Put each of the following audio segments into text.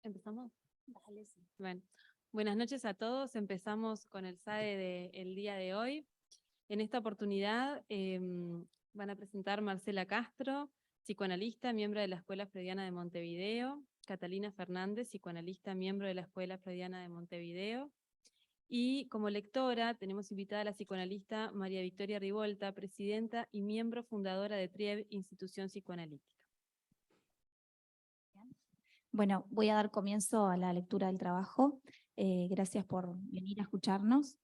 ¿Empezamos? Dale, sí. Bueno, buenas noches a todos. Empezamos con el SAE del día de hoy. En esta oportunidad van a presentar Marcela Castro, psicoanalista, miembro de la Escuela Freudiana de Montevideo, Catalina Fernández, psicoanalista, miembro de la Escuela Freudiana de Montevideo, y como lectora tenemos invitada a la psicoanalista María Victoria Rivolta, presidenta y miembro fundadora de TRIEB, Institución Psicoanalítica. Bueno, voy a dar comienzo a la lectura del trabajo. Gracias por venir a escucharnos.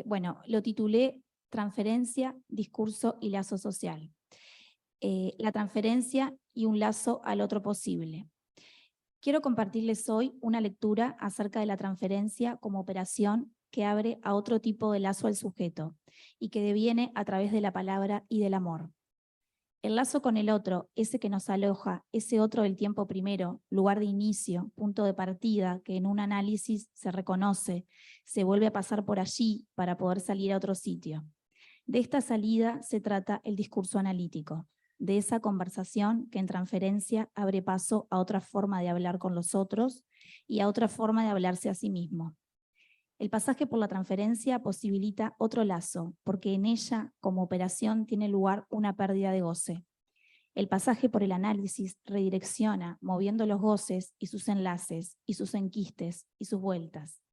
Bueno, lo titulé Transferencia, Discurso y Lazo Social. La transferencia y un lazo al otro posible. Quiero compartirles hoy una lectura acerca de la transferencia como operación que abre a otro tipo de lazo al sujeto y que deviene a través de la palabra y del amor. El lazo con el otro, ese que nos aloja, ese otro del tiempo primero, lugar de inicio, punto de partida, que en un análisis se reconoce, se vuelve a pasar por allí para poder salir a otro sitio. De esta salida se trata el discurso analítico, de esa conversación que en transferencia abre paso a otra forma de hablar con los otros y a otra forma de hablarse a sí mismo. El pasaje por la transferencia posibilita otro lazo, porque en ella, como operación, tiene lugar una pérdida de goce. El pasaje por el análisis redirecciona, moviendo los goces y sus enlaces, y sus enquistes, y sus vueltas.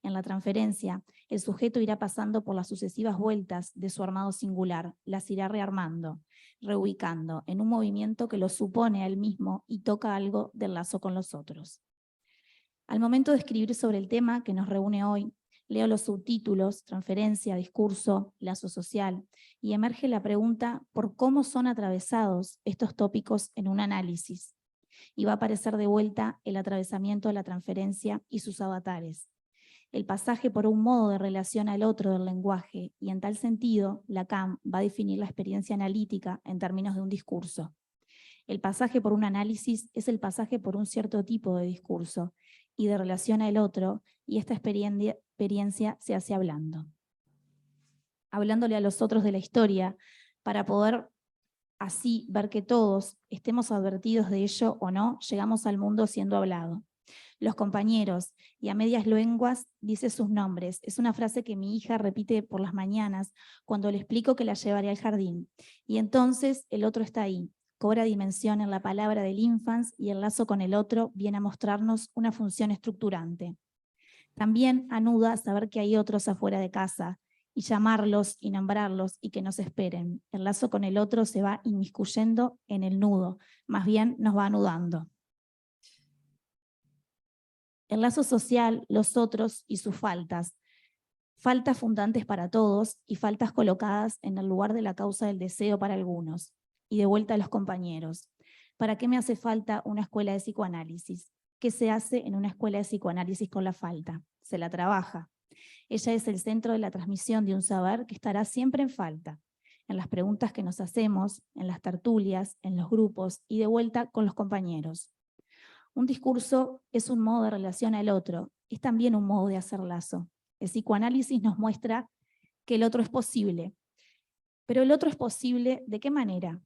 En la transferencia, el sujeto irá pasando por las sucesivas vueltas de su armado singular, las irá rearmando, reubicando, en un movimiento que lo supone a él mismo y toca algo del lazo con los otros. Al momento de escribir sobre el tema que nos reúne hoy, leo los subtítulos, transferencia, discurso, lazo social, y emerge la pregunta por cómo son atravesados estos tópicos en un análisis. Y va a aparecer de vuelta el atravesamiento de la transferencia y sus avatares. El pasaje por un modo de relación al otro del lenguaje, y en tal sentido, Lacan va a definir la experiencia analítica en términos de un discurso. El pasaje por un análisis es el pasaje por un cierto tipo de discurso y de relación al otro, y esta experiencia se hace hablando. Hablándole a los otros de la historia, para poder así ver que todos, estemos advertidos de ello o no, llegamos al mundo siendo hablado. Los compañeros, y a medias lenguas dice sus nombres. Es una frase que mi hija repite por las mañanas cuando le explico que la llevaré al jardín. Y entonces el otro está ahí. Cobra dimensión en la palabra del infans y el lazo con el otro viene a mostrarnos una función estructurante. También anuda saber que hay otros afuera de casa y llamarlos y nombrarlos y que nos esperen. El lazo con el otro se va inmiscuyendo en el nudo, más bien nos va anudando. El lazo social, los otros y sus faltas. Faltas fundantes para todos y faltas colocadas en el lugar de la causa del deseo para algunos. Y de vuelta a los compañeros. ¿Para qué me hace falta una escuela de psicoanálisis? ¿Qué se hace en una escuela de psicoanálisis con la falta? Se la trabaja. Ella es el centro de la transmisión de un saber que estará siempre en falta, en las preguntas que nos hacemos, en las tertulias, en los grupos y de vuelta con los compañeros. Un discurso es un modo de relación al otro, es también un modo de hacer lazo. El psicoanálisis nos muestra que el otro es posible. Pero el otro es posible, ¿de qué manera?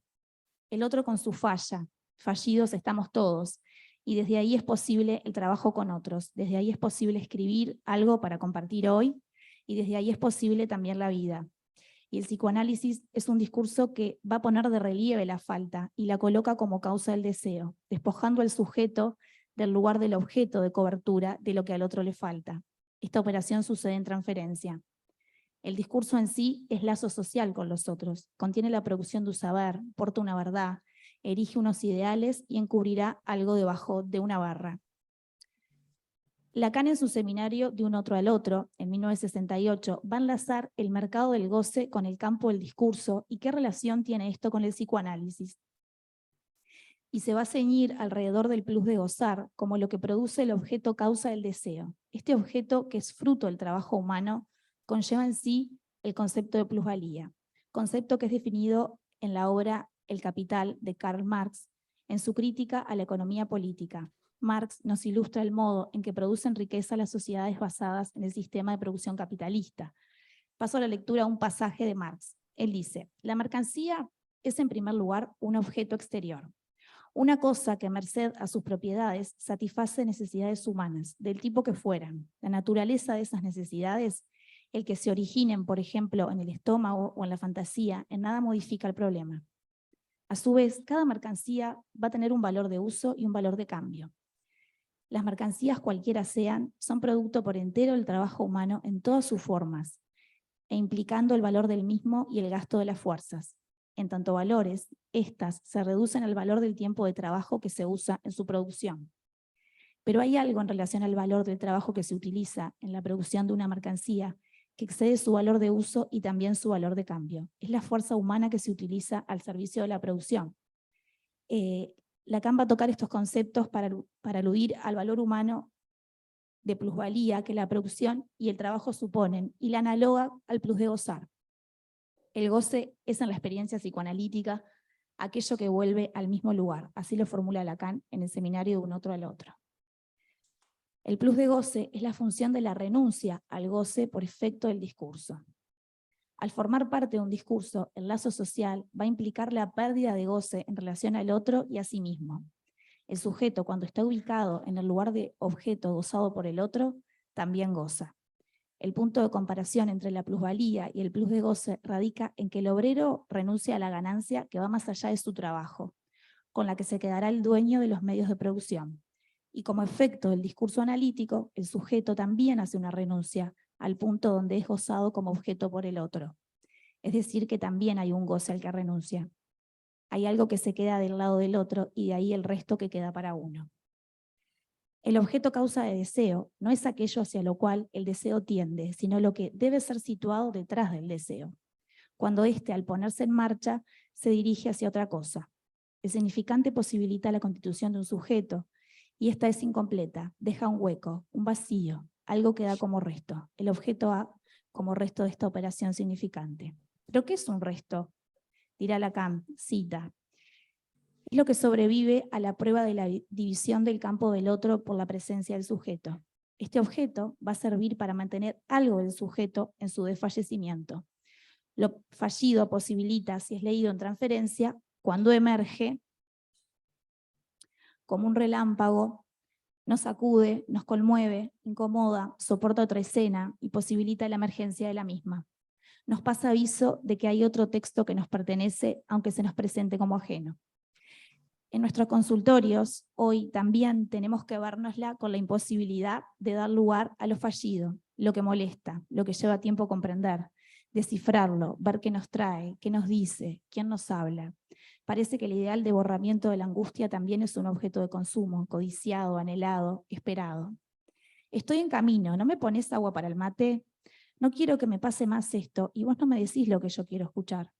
El otro con su falla. Fallidos estamos todos. Y desde ahí es posible el trabajo con otros. Desde ahí es posible escribir algo para compartir hoy. Y desde ahí es posible también la vida. Y el psicoanálisis es un discurso que va a poner de relieve la falta y la coloca como causa del deseo, despojando al sujeto del lugar del objeto de cobertura de lo que al otro le falta. Esta operación sucede en transferencia. El discurso en sí es lazo social con los otros, contiene la producción de un saber, porta una verdad, erige unos ideales y encubrirá algo debajo de una barra. Lacan en su seminario De un otro al otro, en 1968, va a enlazar el mercado del goce con el campo del discurso y qué relación tiene esto con el psicoanálisis. Y se va a ceñir alrededor del plus de gozar como lo que produce el objeto causa del deseo. Este objeto, que es fruto del trabajo humano, conlleva en sí el concepto de plusvalía, concepto que es definido en la obra El Capital de Karl Marx, en su crítica a la economía política. Marx nos ilustra el modo en que producen riqueza las sociedades basadas en el sistema de producción capitalista. Paso a la lectura a un pasaje de Marx. Él dice: la mercancía es en primer lugar un objeto exterior. Una cosa que, merced a sus propiedades, satisface necesidades humanas, del tipo que fueran. La naturaleza de esas necesidades, el que se originen, por ejemplo, en el estómago o en la fantasía, en nada modifica el problema. A su vez, cada mercancía va a tener un valor de uso y un valor de cambio. Las mercancías, cualquiera sean, son producto por entero del trabajo humano en todas sus formas, e implicando el valor del mismo y el gasto de las fuerzas. En tanto valores, estas se reducen al valor del tiempo de trabajo que se usa en su producción. Pero hay algo en relación al valor del trabajo que se utiliza en la producción de una mercancía que excede su valor de uso y también su valor de cambio. Es la fuerza humana que se utiliza al servicio de la producción. Lacan va a tocar estos conceptos para aludir al valor humano de plusvalía que la producción y el trabajo suponen, y la analoga al plus de gozar. El goce es en la experiencia psicoanalítica aquello que vuelve al mismo lugar, así lo formula Lacan en el seminario de Un otro al otro. El plus de goce es la función de la renuncia al goce por efecto del discurso. Al formar parte de un discurso, el lazo social va a implicar la pérdida de goce en relación al otro y a sí mismo. El sujeto, cuando está ubicado en el lugar de objeto gozado por el otro, también goza. El punto de comparación entre la plusvalía y el plus de goce radica en que el obrero renuncia a la ganancia que va más allá de su trabajo, con la que se quedará el dueño de los medios de producción. Y como efecto del discurso analítico, el sujeto también hace una renuncia al punto donde es gozado como objeto por el otro. Es decir, que también hay un goce al que renuncia. Hay algo que se queda del lado del otro y de ahí el resto que queda para uno. El objeto causa de deseo no es aquello hacia lo cual el deseo tiende, sino lo que debe ser situado detrás del deseo, cuando éste, al ponerse en marcha, se dirige hacia otra cosa. El significante posibilita la constitución de un sujeto, y esta es incompleta, deja un hueco, un vacío, algo que da como resto. El objeto A como resto de esta operación significante. ¿Pero qué es un resto? Dirá Lacan, cita. Es lo que sobrevive a la prueba de la división del campo del otro por la presencia del sujeto. Este objeto va a servir para mantener algo del sujeto en su desfallecimiento. Lo fallido posibilita, si es leído en transferencia, cuando emerge como un relámpago, nos sacude, nos conmueve, incomoda, soporta otra escena y posibilita la emergencia de la misma. Nos pasa aviso de que hay otro texto que nos pertenece, aunque se nos presente como ajeno. En nuestros consultorios, hoy también tenemos que vernosla con la imposibilidad de dar lugar a lo fallido, lo que molesta, lo que lleva tiempo comprender, descifrarlo, ver qué nos trae, qué nos dice, quién nos habla. Parece que el ideal de borramiento de la angustia también es un objeto de consumo, codiciado, anhelado, esperado. Estoy en camino, ¿no me pones agua para el mate? No quiero que me pase más esto y vos no me decís lo que yo quiero escuchar.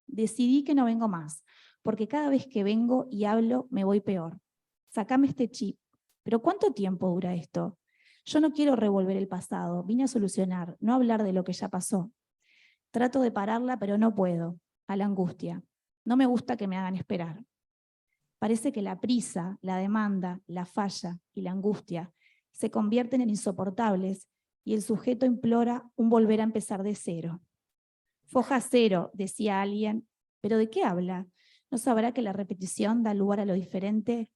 Decidí que no vengo más, porque cada vez que vengo y hablo me voy peor. Sácame este chip. ¿Pero cuánto tiempo dura esto? Yo no quiero revolver el pasado, vine a solucionar, no hablar de lo que ya pasó. Trato de pararla, pero no puedo, a la angustia. No me gusta que me hagan esperar. Parece que la prisa, la demanda, la falla y la angustia se convierten en insoportables y el sujeto implora un volver a empezar de cero. Foja cero, decía alguien, pero ¿de qué habla? ¿No sabrá que la repetición da lugar a lo diferente?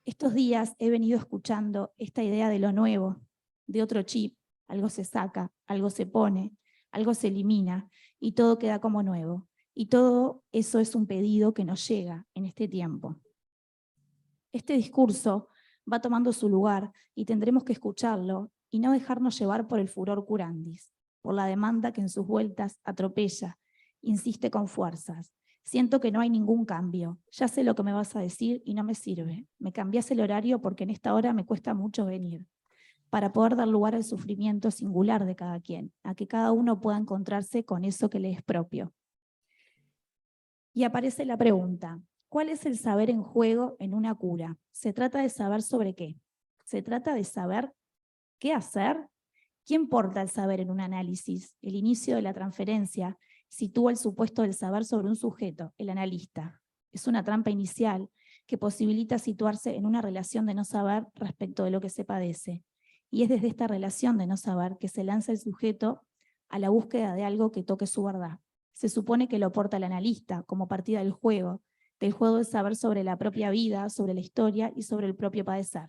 Estos días he venido escuchando esta idea de lo nuevo, de otro chip. Algo se saca, algo se pone, algo se elimina y todo queda como nuevo. Y todo eso es un pedido que nos llega en este tiempo. Este discurso va tomando su lugar y tendremos que escucharlo y no dejarnos llevar por el furor curandis, por la demanda que en sus vueltas atropella, insiste con fuerzas. Siento que no hay ningún cambio, ya sé lo que me vas a decir y no me sirve. Me cambiás el horario porque en esta hora me cuesta mucho venir, para poder dar lugar al sufrimiento singular de cada quien, a que cada uno pueda encontrarse con eso que le es propio. Y aparece la pregunta, ¿cuál es el saber en juego en una cura? ¿Se trata de saber sobre qué? ¿Se trata de saber qué hacer? ¿Quién porta el saber en un análisis? El inicio de la transferencia sitúa el supuesto del saber sobre un sujeto, el analista. Es una trampa inicial que posibilita situarse en una relación de no saber respecto de lo que se padece. Y es desde esta relación de no saber que se lanza el sujeto a la búsqueda de algo que toque su verdad. Se supone que lo porta el analista como partida del juego, del juego de saber sobre la propia vida, sobre la historia y sobre el propio padecer.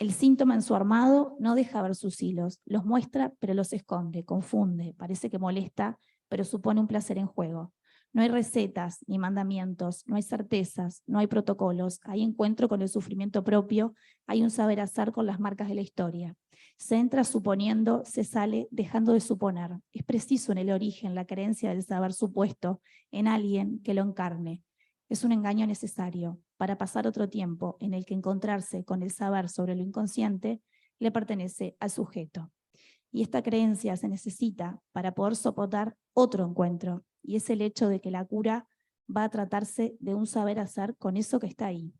El síntoma en su armado no deja ver sus hilos, los muestra pero los esconde, confunde, parece que molesta, pero supone un placer en juego. No hay recetas ni mandamientos, no hay certezas, no hay protocolos, hay encuentro con el sufrimiento propio, hay un saber hacer con las marcas de la historia. Se entra suponiendo, se sale dejando de suponer. Es preciso en el origen la creencia del saber supuesto en alguien que lo encarne. Es un engaño necesario para pasar otro tiempo en el que encontrarse con el saber sobre lo inconsciente le pertenece al sujeto. Y esta creencia se necesita para poder soportar otro encuentro, y es el hecho de que la cura va a tratarse de un saber hacer con eso que está ahí.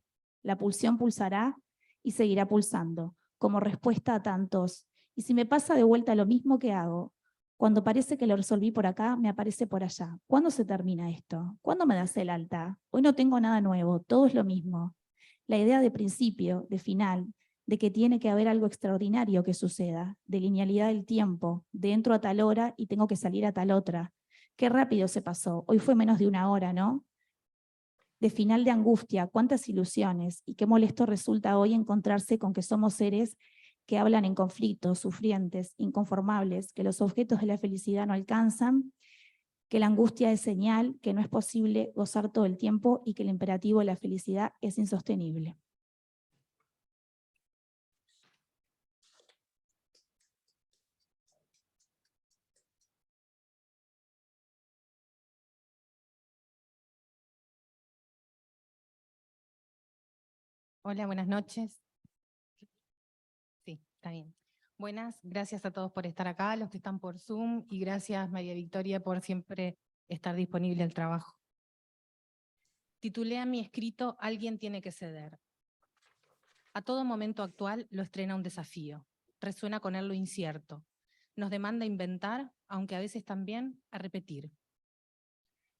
La pulsión pulsará y seguirá pulsando, como respuesta a tantos. Y si me pasa de vuelta lo mismo que hago, cuando parece que lo resolví por acá, me aparece por allá. ¿Cuándo se termina esto? ¿Cuándo me das el alta? Hoy no tengo nada nuevo, todo es lo mismo. La idea de principio, de final, de que tiene que haber algo extraordinario que suceda, de linealidad del tiempo, de entro a tal hora y tengo que salir a tal otra. Qué rápido se pasó, hoy fue menos de una hora, ¿no? De final de angustia, cuántas ilusiones, y qué molesto resulta hoy encontrarse con que somos seres que hablan en conflictos, sufrientes, inconformables, que los objetos de la felicidad no alcanzan, que la angustia es señal, que no es posible gozar todo el tiempo y que el imperativo de la felicidad es insostenible. Hola, buenas noches. Sí, está bien. Buenas, gracias a todos por estar acá, los que están por Zoom, y gracias María Victoria por siempre estar disponible al trabajo. Titulé a mi escrito Alguien tiene que ceder. A todo momento actual lo estrena un desafío, resuena con él lo incierto, nos demanda inventar, aunque a veces también a repetir.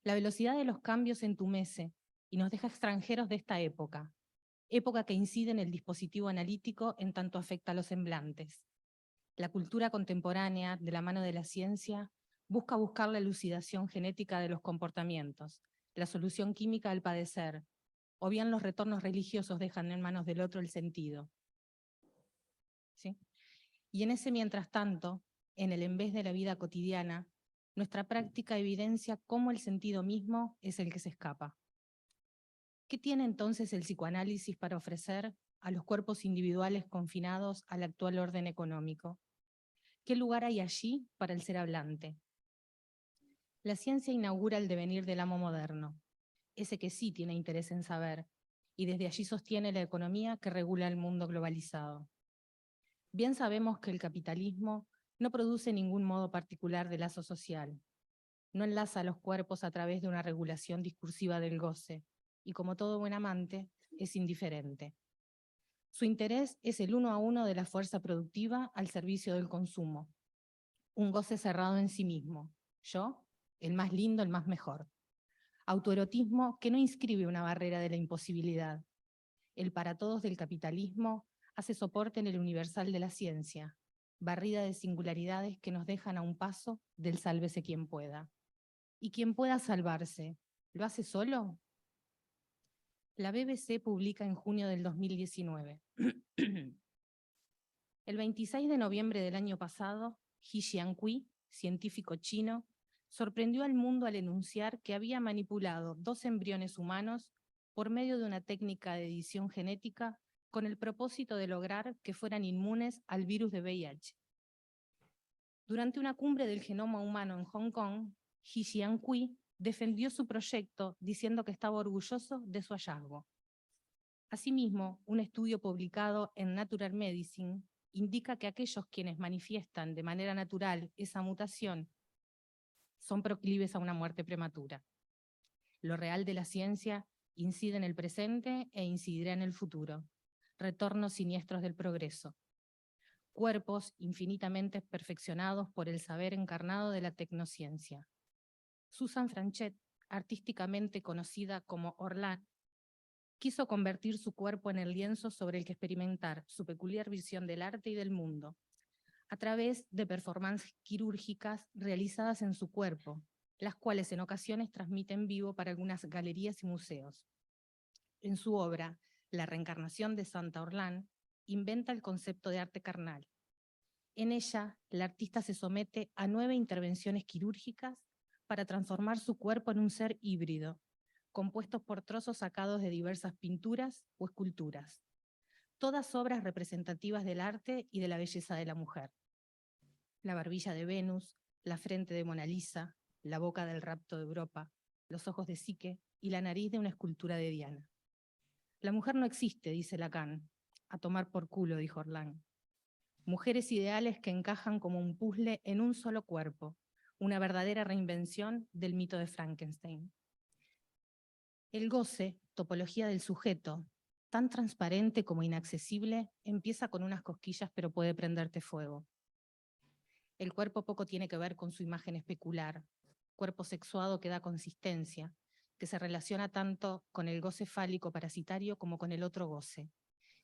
La velocidad de los cambios entumece y nos deja extranjeros de esta época que incide en el dispositivo analítico en tanto afecta a los semblantes. La cultura contemporánea, de la mano de la ciencia, busca la elucidación genética de los comportamientos, la solución química al padecer, o bien los retornos religiosos dejan en manos del otro el sentido. ¿Sí? Y en ese mientras tanto, en el en vez de la vida cotidiana, nuestra práctica evidencia cómo el sentido mismo es el que se escapa. ¿Qué tiene entonces el psicoanálisis para ofrecer a los cuerpos individuales confinados al actual orden económico? ¿Qué lugar hay allí para el ser hablante? La ciencia inaugura el devenir del amo moderno, ese que sí tiene interés en saber, y desde allí sostiene la economía que regula el mundo globalizado. Bien sabemos que el capitalismo no produce ningún modo particular de lazo social, no enlaza a los cuerpos a través de una regulación discursiva del goce, y como todo buen amante, es indiferente. Su interés es el 1 a 1 de la fuerza productiva al servicio del consumo. Un goce cerrado en sí mismo. Yo, el más lindo, el más mejor. Autoerotismo que no inscribe una barrera de la imposibilidad. El para todos del capitalismo hace soporte en el universal de la ciencia, barrida de singularidades que nos dejan a un paso del sálvese quien pueda. Y quien pueda salvarse, ¿lo hace solo? La BBC publica en junio del 2019. El 26 de noviembre del año pasado, He Jiankui, científico chino, sorprendió al mundo al enunciar que había manipulado 2 embriones humanos por medio de una técnica de edición genética con el propósito de lograr que fueran inmunes al virus de VIH. Durante una cumbre del genoma humano en Hong Kong, He Jiankui defendió su proyecto diciendo que estaba orgulloso de su hallazgo. Asimismo, un estudio publicado en Natural Medicine indica que aquellos quienes manifiestan de manera natural esa mutación son proclives a una muerte prematura. Lo real de la ciencia incide en el presente e incidirá en el futuro. Retornos siniestros del progreso. Cuerpos infinitamente perfeccionados por el saber encarnado de la tecnociencia. Susan Franchet, artísticamente conocida como Orlan, quiso convertir su cuerpo en el lienzo sobre el que experimentar su peculiar visión del arte y del mundo, a través de performances quirúrgicas realizadas en su cuerpo, las cuales en ocasiones transmite en vivo para algunas galerías y museos. En su obra, La reencarnación de Santa Orlán, inventa el concepto de arte carnal. En ella, la artista se somete a 9 intervenciones quirúrgicas para transformar su cuerpo en un ser híbrido, compuestos por trozos sacados de diversas pinturas o esculturas. Todas obras representativas del arte y de la belleza de la mujer. La barbilla de Venus, la frente de Mona Lisa, la boca del rapto de Europa, los ojos de Psique y la nariz de una escultura de Diana. La mujer no existe, dice Lacan. A tomar por culo, dijo Orlán. Mujeres ideales que encajan como un puzzle en un solo cuerpo, una verdadera reinvención del mito de Frankenstein. El goce, topología del sujeto, tan transparente como inaccesible, empieza con unas cosquillas pero puede prenderte fuego. El cuerpo poco tiene que ver con su imagen especular, cuerpo sexuado que da consistencia, que se relaciona tanto con el goce fálico parasitario como con el otro goce,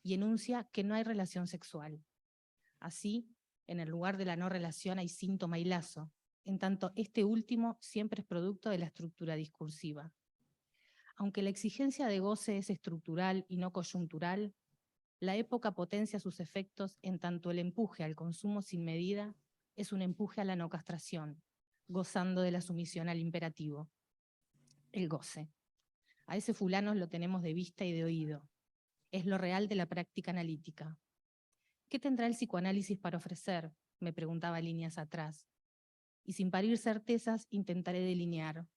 y enuncia que no hay relación sexual. Así, en el lugar de la no relación hay síntoma y lazo, en tanto este último siempre es producto de la estructura discursiva. Aunque la exigencia de goce es estructural y no coyuntural, la época potencia sus efectos en tanto el empuje al consumo sin medida es un empuje a la no castración, gozando de la sumisión al imperativo. El goce. A ese fulano lo tenemos de vista y de oído. Es lo real de la práctica analítica. ¿Qué tendrá el psicoanálisis para ofrecer?, me preguntaba líneas atrás. Y sin parir certezas intentaré delinear.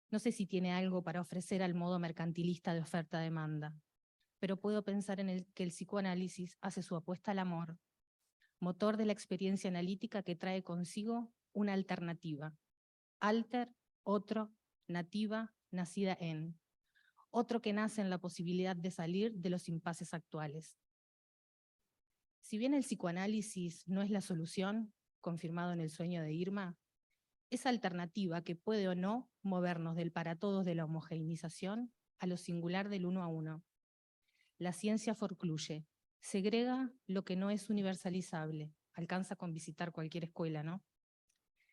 No sé si tiene algo para ofrecer al modo mercantilista de oferta-demanda, pero puedo pensar en que el psicoanálisis hace su apuesta al amor, motor de la experiencia analítica que trae consigo una alternativa. Alter, otro, nativa, nacida en. Otro que nace en la posibilidad de salir de los impases actuales. Si bien el psicoanálisis no es la solución, confirmado en El sueño de Irma, esa alternativa que puede o no movernos del para todos de la homogeneización a lo singular del uno a uno. La ciencia forcluye, segrega lo que no es universalizable, alcanza con visitar cualquier escuela, ¿no?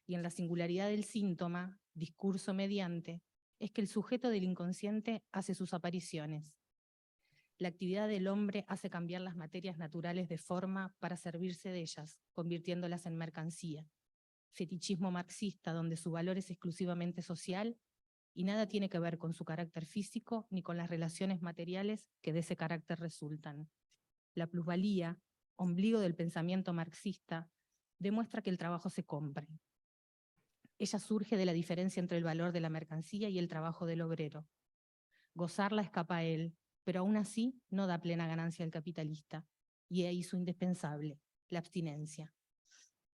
Y en la singularidad del síntoma, discurso mediante, es que el sujeto del inconsciente hace sus apariciones. La actividad del hombre hace cambiar las materias naturales de forma para servirse de ellas, convirtiéndolas en mercancía. Fetichismo marxista donde su valor es exclusivamente social y nada tiene que ver con su carácter físico ni con las relaciones materiales que de ese carácter resultan. La plusvalía, ombligo del pensamiento marxista, demuestra que el trabajo se compra. Ella surge de la diferencia entre el valor de la mercancía y el trabajo del obrero. Gozarla escapa a él, pero aún así no da plena ganancia al capitalista, y ahí su indispensable, la abstinencia.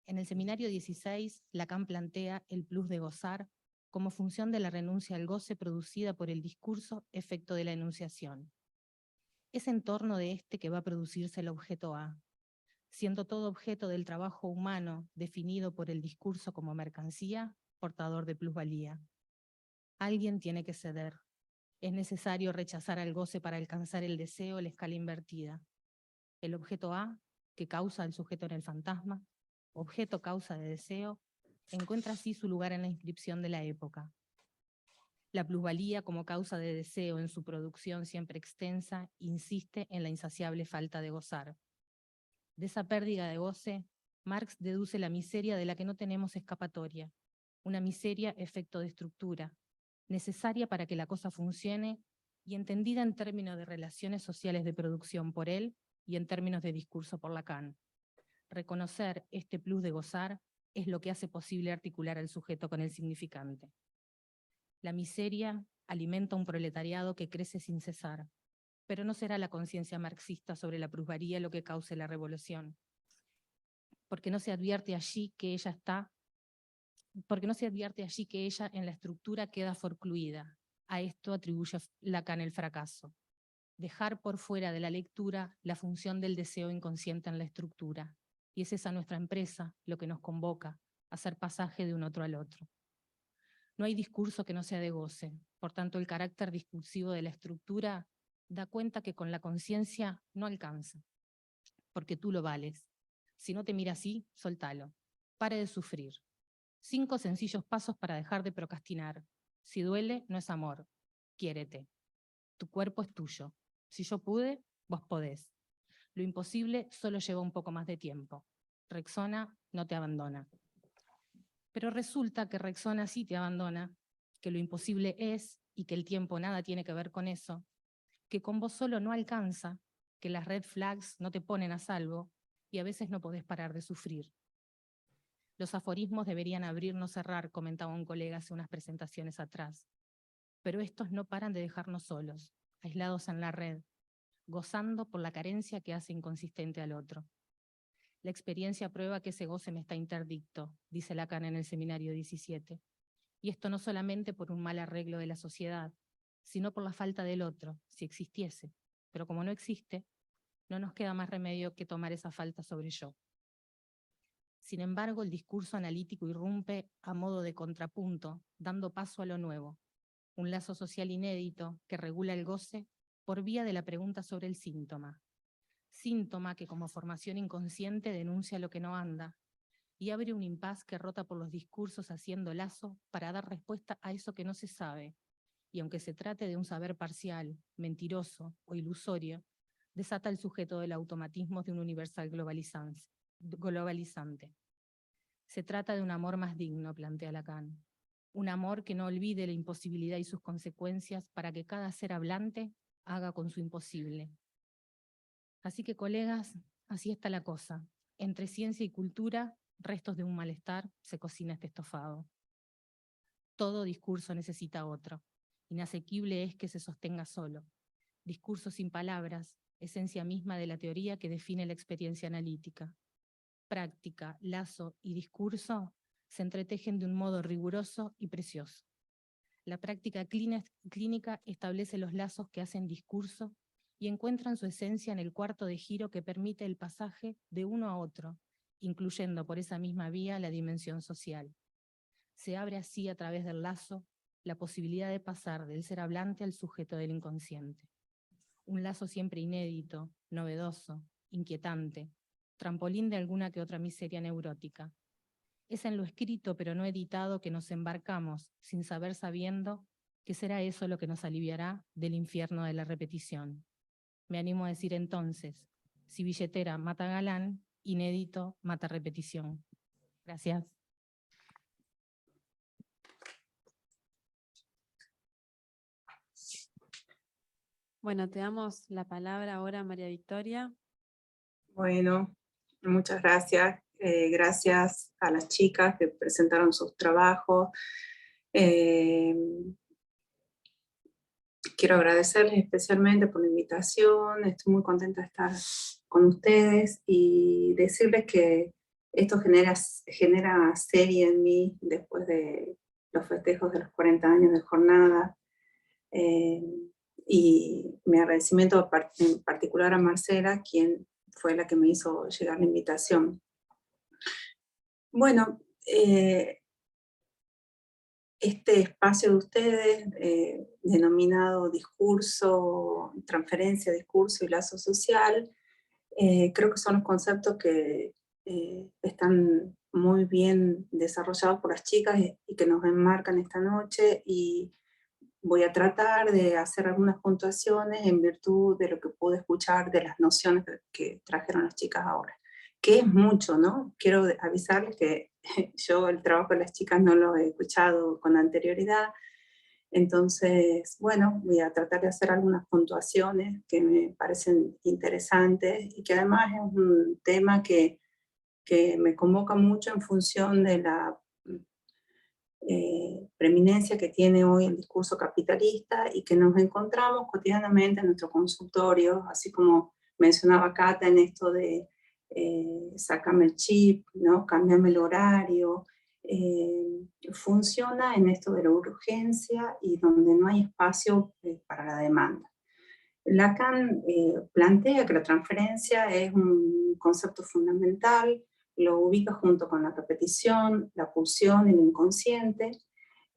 En el seminario 16, Lacan plantea el plus de gozar como función de la renuncia al goce producida por el discurso efecto de la enunciación. Es en torno de este que va a producirse el objeto A, siendo todo objeto del trabajo humano definido por el discurso como mercancía, portador de plusvalía. Alguien tiene que ceder. Es necesario rechazar al goce para alcanzar el deseo, la escala invertida. El objeto A, que causa al sujeto en el fantasma, objeto causa de deseo, encuentra así su lugar en la inscripción de la época. La plusvalía como causa de deseo en su producción siempre extensa insiste en la insaciable falta de gozar. De esa pérdida de goce, Marx deduce la miseria de la que no tenemos escapatoria, una miseria efecto de estructura, necesaria para que la cosa funcione y entendida en términos de relaciones sociales de producción por él y en términos de discurso por Lacan. Reconocer este plus de gozar es lo que hace posible articular al sujeto con el significante. La miseria alimenta un proletariado que crece sin cesar, pero no será la conciencia marxista sobre la plusvalía lo que cause la revolución, porque no se advierte allí que ella en la estructura queda forcluida. A esto atribuye Lacan el fracaso. Dejar por fuera de la lectura la función del deseo inconsciente en la estructura. Y es esa nuestra empresa lo que nos convoca a hacer pasaje de un otro al otro. No hay discurso que no sea de goce, por tanto el carácter discursivo de la estructura da cuenta que con la conciencia no alcanza, porque tú lo vales. Si no te mira así, soltalo. Pare de sufrir. 5 sencillos pasos para dejar de procrastinar. Si duele, no es amor. Quiérete. Tu cuerpo es tuyo. Si yo pude, vos podés. Lo imposible solo lleva un poco más de tiempo. Rexona no te abandona. Pero resulta que Rexona sí te abandona, que lo imposible es, y que el tiempo nada tiene que ver con eso, que con vos solo no alcanza, que las red flags no te ponen a salvo, y a veces no podés parar de sufrir. Los aforismos deberían abrir, no cerrar, comentaba un colega hace unas presentaciones atrás. Pero estos no paran de dejarnos solos, aislados en la red, gozando por la carencia que hace inconsistente al otro. La experiencia prueba que ese goce me está interdicto, dice Lacan en el Seminario 17. Y esto no solamente por un mal arreglo de la sociedad, sino por la falta del otro, si existiese. Pero como no existe, no nos queda más remedio que tomar esa falta sobre yo. Sin embargo, el discurso analítico irrumpe a modo de contrapunto, dando paso a lo nuevo, un lazo social inédito que regula el goce por vía de la pregunta sobre el síntoma. Síntoma que como formación inconsciente denuncia lo que no anda y abre un impas que rota por los discursos haciendo lazo para dar respuesta a eso que no se sabe, y aunque se trate de un saber parcial, mentiroso o ilusorio, desata el sujeto del automatismo de un universal globalizante. Se trata de un amor más digno, plantea Lacan. Un amor que no olvide la imposibilidad y sus consecuencias para que cada ser hablante haga con su imposible. Así que, colegas, así está la cosa. Entre ciencia y cultura, restos de un malestar, se cocina este estofado. Todo discurso necesita otro. Inasequible es que se sostenga solo. Discurso sin palabras, esencia misma de la teoría que define la experiencia analítica. Práctica, lazo y discurso se entretejen de un modo riguroso y precioso. La práctica clínica establece los lazos que hacen discurso y encuentran su esencia en el cuarto de giro que permite el pasaje de uno a otro, incluyendo por esa misma vía la dimensión social. Se abre así a través del lazo la posibilidad de pasar del ser hablante al sujeto del inconsciente. Un lazo siempre inédito, novedoso, inquietante, trampolín de alguna que otra miseria neurótica. Es en lo escrito pero no editado que nos embarcamos, sin saber sabiendo, que será eso lo que nos aliviará del infierno de la repetición. Me animo a decir entonces, si billetera mata galán, inédito mata repetición. Gracias. Bueno, te damos la palabra ahora, María Victoria. Bueno, muchas gracias. Gracias a las chicas que presentaron sus trabajos. Quiero agradecerles especialmente por la invitación. Estoy muy contenta de estar con ustedes y decirles que esto genera serie en mí después de los festejos de los 40 años de jornada. Y mi agradecimiento en particular a Marcela, quien fue la que me hizo llegar la invitación. Bueno, este espacio de ustedes, denominado discurso, transferencia, discurso y lazo social, creo que son los conceptos que están muy bien desarrollados por las chicas y que nos enmarcan esta noche, y voy a tratar de hacer algunas puntuaciones en virtud de lo que pude escuchar de las nociones que trajeron las chicas ahora, que es mucho, ¿no? Quiero avisarles que yo el trabajo de las chicas no lo he escuchado con anterioridad, entonces, bueno, voy a tratar de hacer algunas puntuaciones que me parecen interesantes y que además es un tema que me convoca mucho en función de la preeminencia que tiene hoy el discurso capitalista y que nos encontramos cotidianamente en nuestro consultorio, así como mencionaba Cata en esto de sácame el chip, ¿no? Cámbiame el horario, funciona en esto de la urgencia y donde no hay espacio para la demanda. Lacan plantea que la transferencia es un concepto fundamental, lo ubica junto con la repetición, la pulsión y lo inconsciente,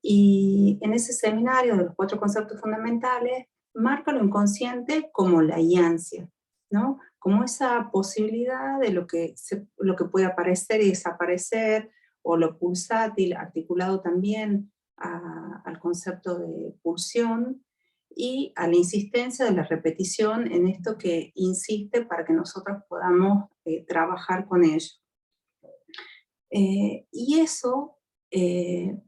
y en ese seminario de los 4 conceptos fundamentales marca lo inconsciente como la iancia, ¿no? Como esa posibilidad de lo que puede aparecer y desaparecer, o lo pulsátil, articulado también al concepto de pulsión, y a la insistencia de la repetición en esto que insiste para que nosotros podamos trabajar con ello. Y eso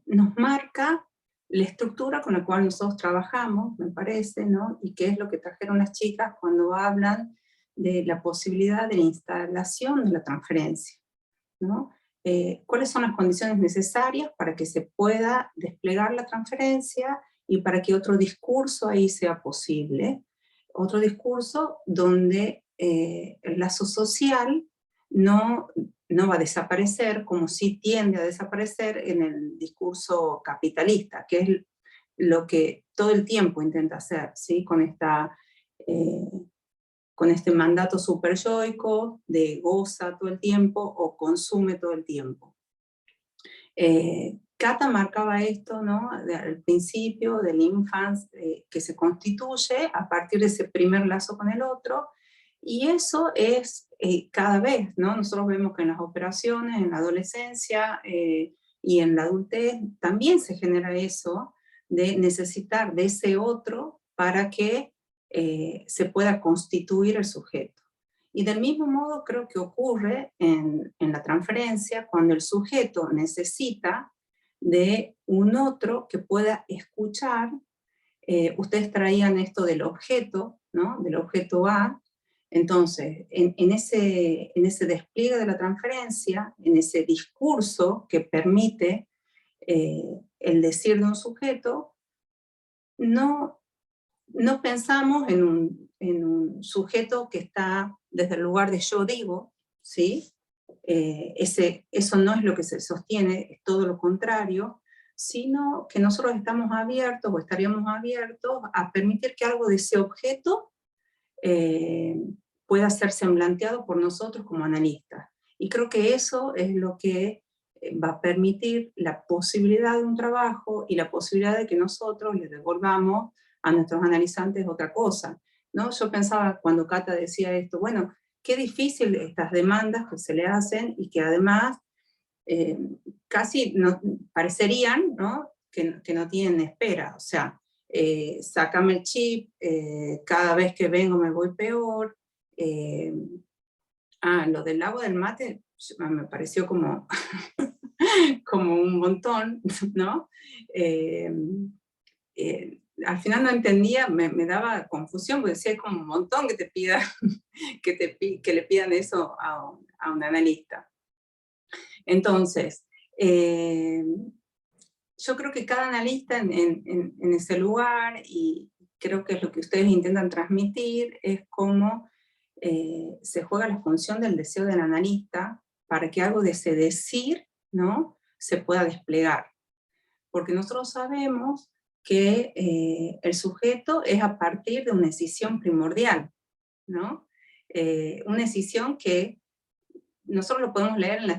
nos marca la estructura con la cual nosotros trabajamos, me parece, ¿no? Y que es lo que trajeron las chicas cuando hablan de la posibilidad de la instalación de la transferencia, ¿no? ¿Cuáles son las condiciones necesarias para que se pueda desplegar la transferencia y para que otro discurso ahí sea posible? Otro discurso donde el lazo social no va a desaparecer, como sí tiende a desaparecer en el discurso capitalista, que es lo que todo el tiempo intenta hacer, ¿sí? Con este mandato superyoico de goza todo el tiempo o consume todo el tiempo. Cata marcaba esto, ¿no? Al principio del infancia, que se constituye a partir de ese primer lazo con el otro, y eso es cada vez, ¿no? Nosotros vemos que en las operaciones, en la adolescencia y en la adultez, también se genera eso de necesitar de ese otro para que se pueda constituir el sujeto. Y del mismo modo creo que ocurre en la transferencia cuando el sujeto necesita de un otro que pueda escuchar. Ustedes traían esto del objeto, ¿no? Del objeto A. Entonces, en ese despliegue de la transferencia, en ese discurso que permite el decir de un sujeto, no pensamos en un sujeto que está desde el lugar de yo digo, ¿sí? Eso no es lo que se sostiene, es todo lo contrario, sino que nosotros estamos abiertos o estaríamos abiertos a permitir que algo de ese objeto pueda ser semblanteado por nosotros como analistas. Y creo que eso es lo que va a permitir la posibilidad de un trabajo y la posibilidad de que nosotros les devolvamos a nuestros analizantes otra cosa, ¿no? Yo pensaba cuando Cata decía esto, bueno, qué difícil estas demandas que se le hacen y que además casi no, parecerían, ¿no? Que no tienen espera, o sea, sácame el chip, cada vez que vengo me voy peor. Lo del agua del mate me pareció como, como un montón, ¿no? Al final no entendía, me daba confusión, porque decía, es como un montón que te pida, que le pidan eso a un analista. Entonces, yo creo que cada analista en ese lugar, y creo que es lo que ustedes intentan transmitir, es cómo se juega la función del deseo del analista para que algo de ese decir, ¿no?, se pueda desplegar. Porque nosotros sabemos que el sujeto es a partir de una decisión primordial, ¿no? Una decisión que nosotros lo podemos leer en los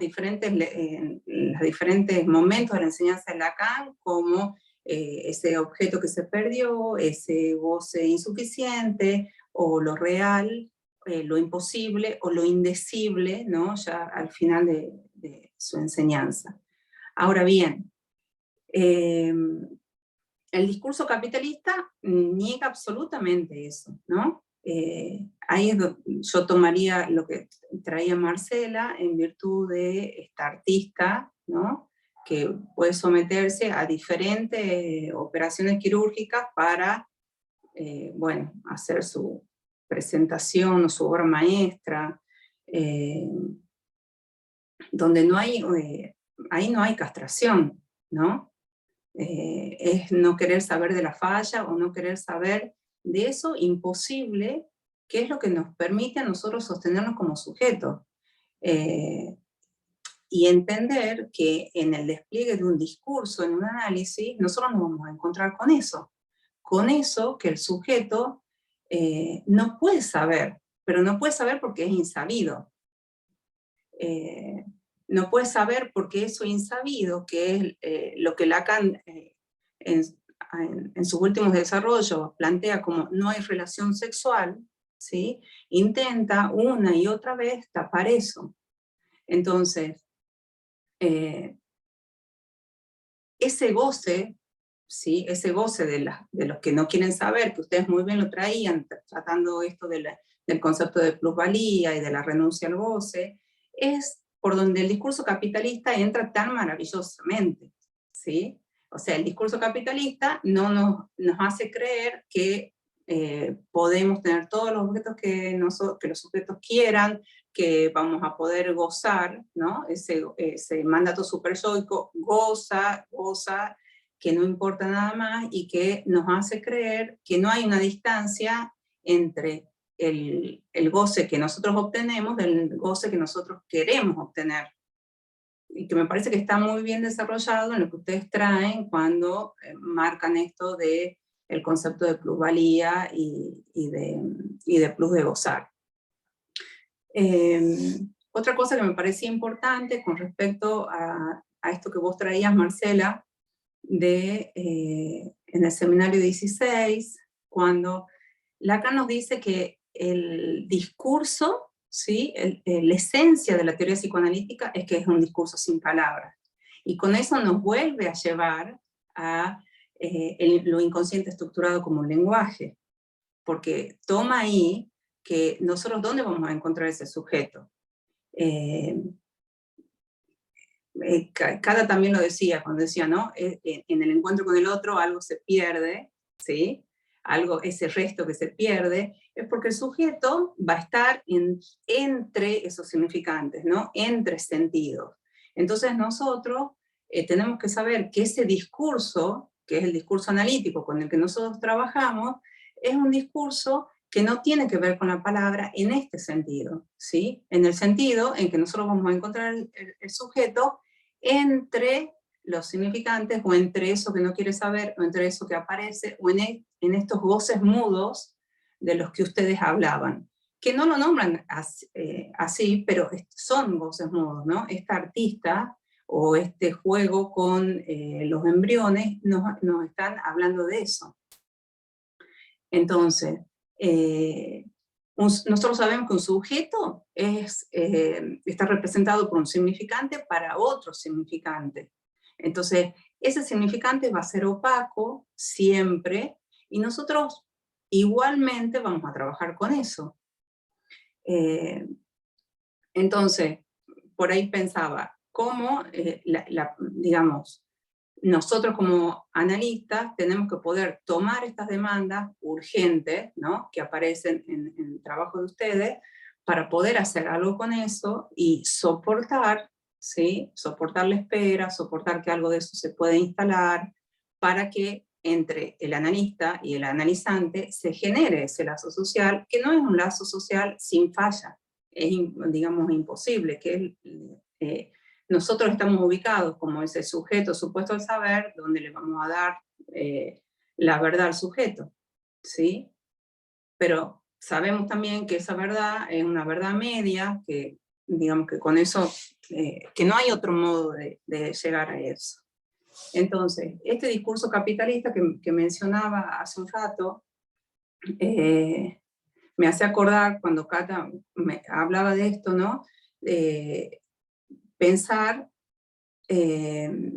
diferentes momentos de la enseñanza de Lacan, como ese objeto que se perdió, ese goce insuficiente, o lo real, lo imposible, o lo indecible, ¿no? Ya al final de su enseñanza. Ahora bien, el discurso capitalista niega absolutamente eso, ¿no? Ahí es donde yo tomaría lo que traía Marcela en virtud de esta artista, ¿no?, que puede someterse a diferentes operaciones quirúrgicas para, bueno, hacer su presentación o su obra maestra, donde no hay, ahí no hay castración, ¿no? Es no querer saber de la falla o no querer saber de eso imposible, que es lo que nos permite a nosotros sostenernos como sujetos. Y entender que en el despliegue de un discurso, en un análisis, nosotros nos vamos a encontrar con eso que el sujeto no puede saber, pero no puede saber porque es insabido. No puede saber porque eso insabido, que es lo que Lacan en sus últimos desarrollos plantea como no hay relación sexual, ¿sí?, intenta una y otra vez tapar eso. Entonces, ese goce, ¿sí? Ese goce de los que no quieren saber, que ustedes muy bien lo traían, tratando esto del concepto de plusvalía y de la renuncia al goce, es por donde el discurso capitalista entra tan maravillosamente, ¿sí? O sea, el discurso capitalista no nos hace creer que podemos tener todos los objetos que los sujetos quieran, que vamos a poder gozar, ¿no? Ese mandato superyoico, goza, que no importa nada más, y que nos hace creer que no hay una distancia entre el goce que nosotros obtenemos del goce que nosotros queremos obtener. Y que me parece que está muy bien desarrollado en lo que ustedes traen cuando marcan esto de el concepto de plusvalía y de plus de gozar. Otra cosa que me parecía importante con respecto a esto que vos traías, Marcela, en el seminario 16, cuando Lacan nos dice que el discurso, ¿sí? La esencia de la teoría psicoanalítica es que es un discurso sin palabras. Y con eso nos vuelve a llevar a lo inconsciente estructurado como un lenguaje, porque toma ahí que nosotros, ¿dónde vamos a encontrar ese sujeto? Cada también lo decía, cuando decía, ¿no? En el encuentro con el otro algo se pierde, ¿sí? Ese resto que se pierde, es porque el sujeto va a estar entre esos significantes, ¿no? Entre sentidos. Entonces nosotros tenemos que saber que ese discurso, que es el discurso analítico con el que nosotros trabajamos, es un discurso que no tiene que ver con la palabra en este sentido, ¿sí? En el sentido en que nosotros vamos a encontrar el sujeto entre los significantes, o entre eso que no quiere saber, o entre eso que aparece, o en estos goces mudos de los que ustedes hablaban, que no lo nombran así, pero son goces mudos, ¿no? Esta artista, o este juego con los embriones, nos están hablando de eso. Entonces, nosotros sabemos que un sujeto está representado por un significante para otro significante. Entonces, ese significante va a ser opaco siempre, y nosotros igualmente vamos a trabajar con eso. Entonces, por ahí pensaba, cómo, digamos, nosotros como analistas tenemos que poder tomar estas demandas urgentes, ¿no? Que aparecen en el trabajo de ustedes, para poder hacer algo con eso y soportar, ¿sí? Soportar la espera, soportar que algo de eso se pueda instalar, para que entre el analista y el analizante se genere ese lazo social, que no es un lazo social sin falla, es, digamos, imposible, que nosotros estamos ubicados como ese sujeto supuesto al saber, donde le vamos a dar la verdad al sujeto, ¿sí? Pero sabemos también que esa verdad es una verdad media, que digamos que con eso, que no hay otro modo de llegar a eso. Entonces, este discurso capitalista que mencionaba hace un rato, me hace acordar cuando Cata me hablaba de esto, ¿no? Pensar que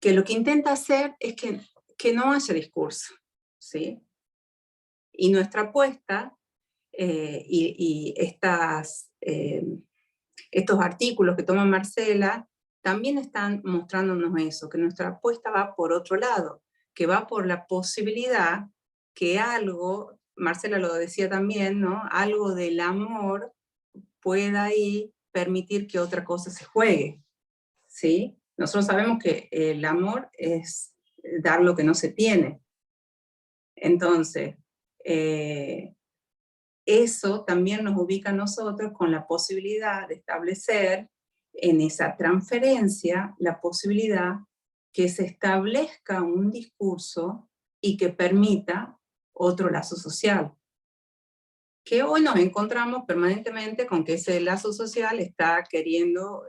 lo que intenta hacer es que no haya discurso, ¿sí? Y nuestra apuesta, y estos artículos que toma Marcela, también están mostrándonos eso, que nuestra apuesta va por otro lado, que va por la posibilidad que algo, Marcela lo decía también, ¿no? Algo del amor pueda ahí permitir que otra cosa se juegue, ¿sí? Nosotros sabemos que el amor es dar lo que no se tiene. Entonces, eso también nos ubica a nosotros con la posibilidad de establecer en esa transferencia la posibilidad que se establezca un discurso y que permita otro lazo social. Que hoy nos encontramos permanentemente con que ese lazo social está queriendo,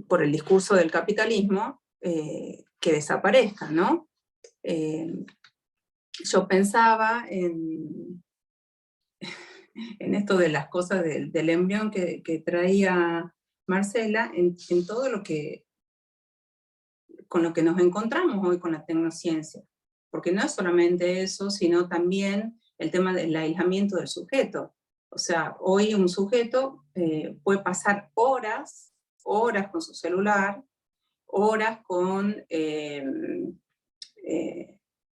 por el discurso del capitalismo, que desaparezca, ¿no? Yo pensaba en esto de las cosas del embrión que traía Marcela, en todo con lo que nos encontramos hoy con la tecnociencia. Porque no es solamente eso, sino también el tema del aislamiento del sujeto. O sea, hoy un sujeto puede pasar horas con su celular, horas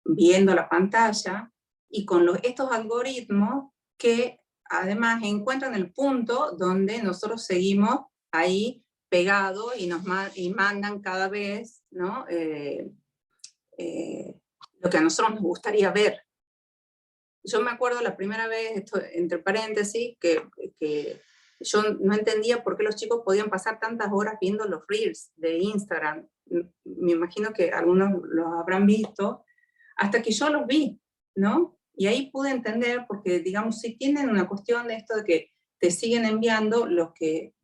viendo la pantalla, y con estos algoritmos que además encuentran el punto donde nosotros seguimos ahí pegados y mandan cada vez, ¿no? Lo que a nosotros nos gustaría ver. Yo me acuerdo la primera vez, esto entre paréntesis, que yo no entendía por qué los chicos podían pasar tantas horas viendo los reels de Instagram. Me imagino que algunos los habrán visto, hasta que yo los vi, ¿no? Y ahí pude entender, porque digamos, si tienen una cuestión de esto de que te siguen enviando lo que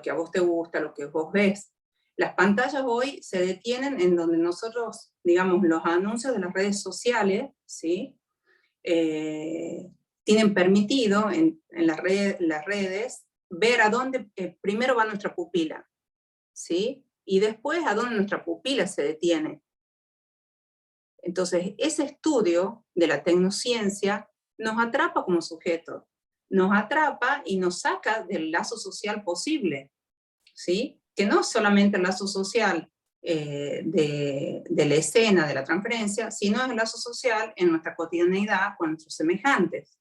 a vos te gusta, lo que vos ves. Las pantallas hoy se detienen en donde nosotros, digamos, los anuncios de las redes sociales, ¿sí? Tienen permitido en las redes ver a dónde primero va nuestra pupila, ¿sí? Y después a dónde nuestra pupila se detiene. Entonces, ese estudio de la tecnociencia nos atrapa como sujetos, nos atrapa y nos saca del lazo social posible, ¿sí? Que no es solamente el lazo social de la escena, de la transferencia, sino el lazo social en nuestra cotidianeidad con nuestros semejantes.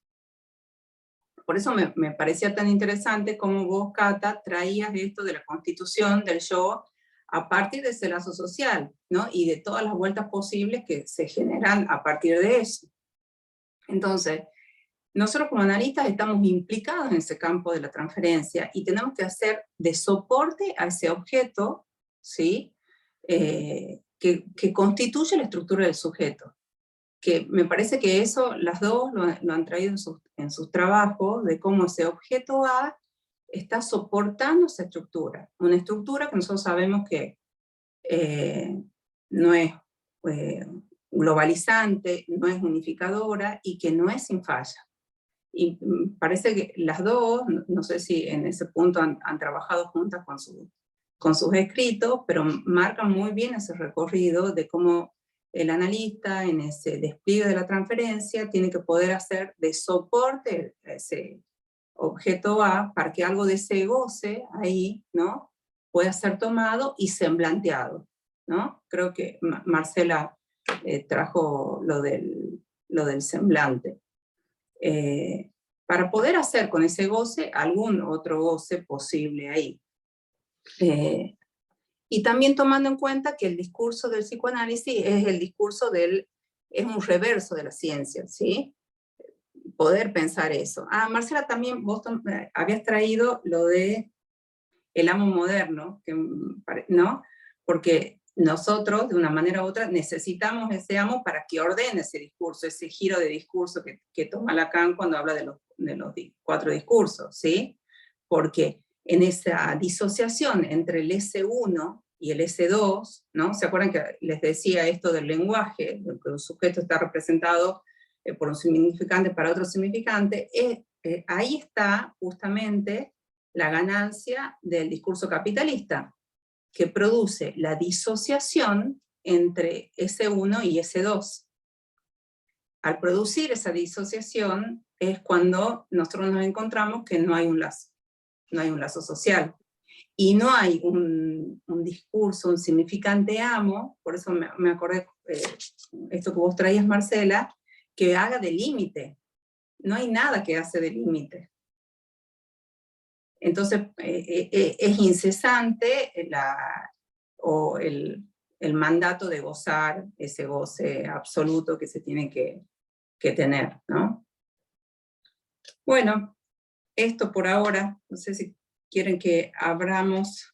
Por eso me parecía tan interesante cómo vos, Cata, traías esto de la constitución del yo a partir de ese lazo social, ¿no? Y de todas las vueltas posibles que se generan a partir de eso. Entonces, nosotros como analistas estamos implicados en ese campo de la transferencia y tenemos que hacer de soporte a ese objeto, ¿sí? Que constituye la estructura del sujeto. Que me parece que eso las dos lo han traído en sus trabajos, de cómo ese objeto A está soportando esa estructura. Una estructura que nosotros sabemos que no es globalizante, no es unificadora y que no es sin falla. Y parece que las dos, no sé si en ese punto han trabajado juntas con sus escritos, pero marcan muy bien ese recorrido de cómo el analista en ese despliegue de la transferencia tiene que poder hacer de soporte a ese objeto A para que algo de ese goce ahí, ¿no? Pueda ser tomado y semblanteado, ¿no? Creo que Marcela trajo lo del semblante. Para poder hacer con ese goce algún otro goce posible ahí. Y también tomando en cuenta que el discurso del psicoanálisis es el discurso es un reverso de la ciencia, ¿sí? Poder pensar eso. Marcela, también vos habías traído lo de el amo moderno, ¿no? Porque nosotros, de una manera u otra, necesitamos ese amo para que ordene ese discurso, ese giro de discurso que toma Lacan cuando habla de los 4 discursos, ¿sí? Porque en esa disociación entre el S1 y el S2, ¿no? ¿Se acuerdan que les decía esto del lenguaje, que un sujeto está representado por un significante para otro significante? Ahí está justamente la ganancia del discurso capitalista, que produce la disociación entre S1 y S2. Al producir esa disociación es cuando nosotros nos encontramos que no hay un lazo social. Y no hay un discurso, un significante amo, por eso me acordé esto que vos traías, Marcela, que haga de límite. No hay nada que hace de límite. Entonces, es incesante el mandato de gozar, ese goce absoluto que se tiene que tener, ¿no? Bueno, esto por ahora, no sé si quieren que abramos.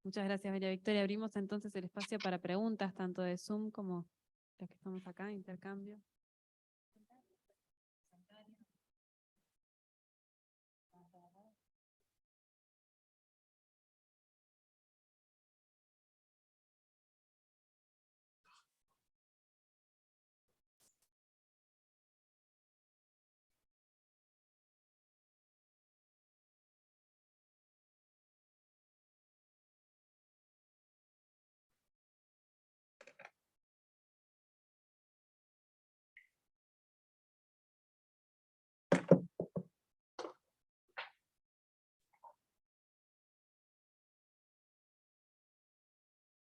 Muchas gracias, María Victoria. Abrimos entonces el espacio para preguntas, tanto de Zoom como las que estamos acá, intercambio.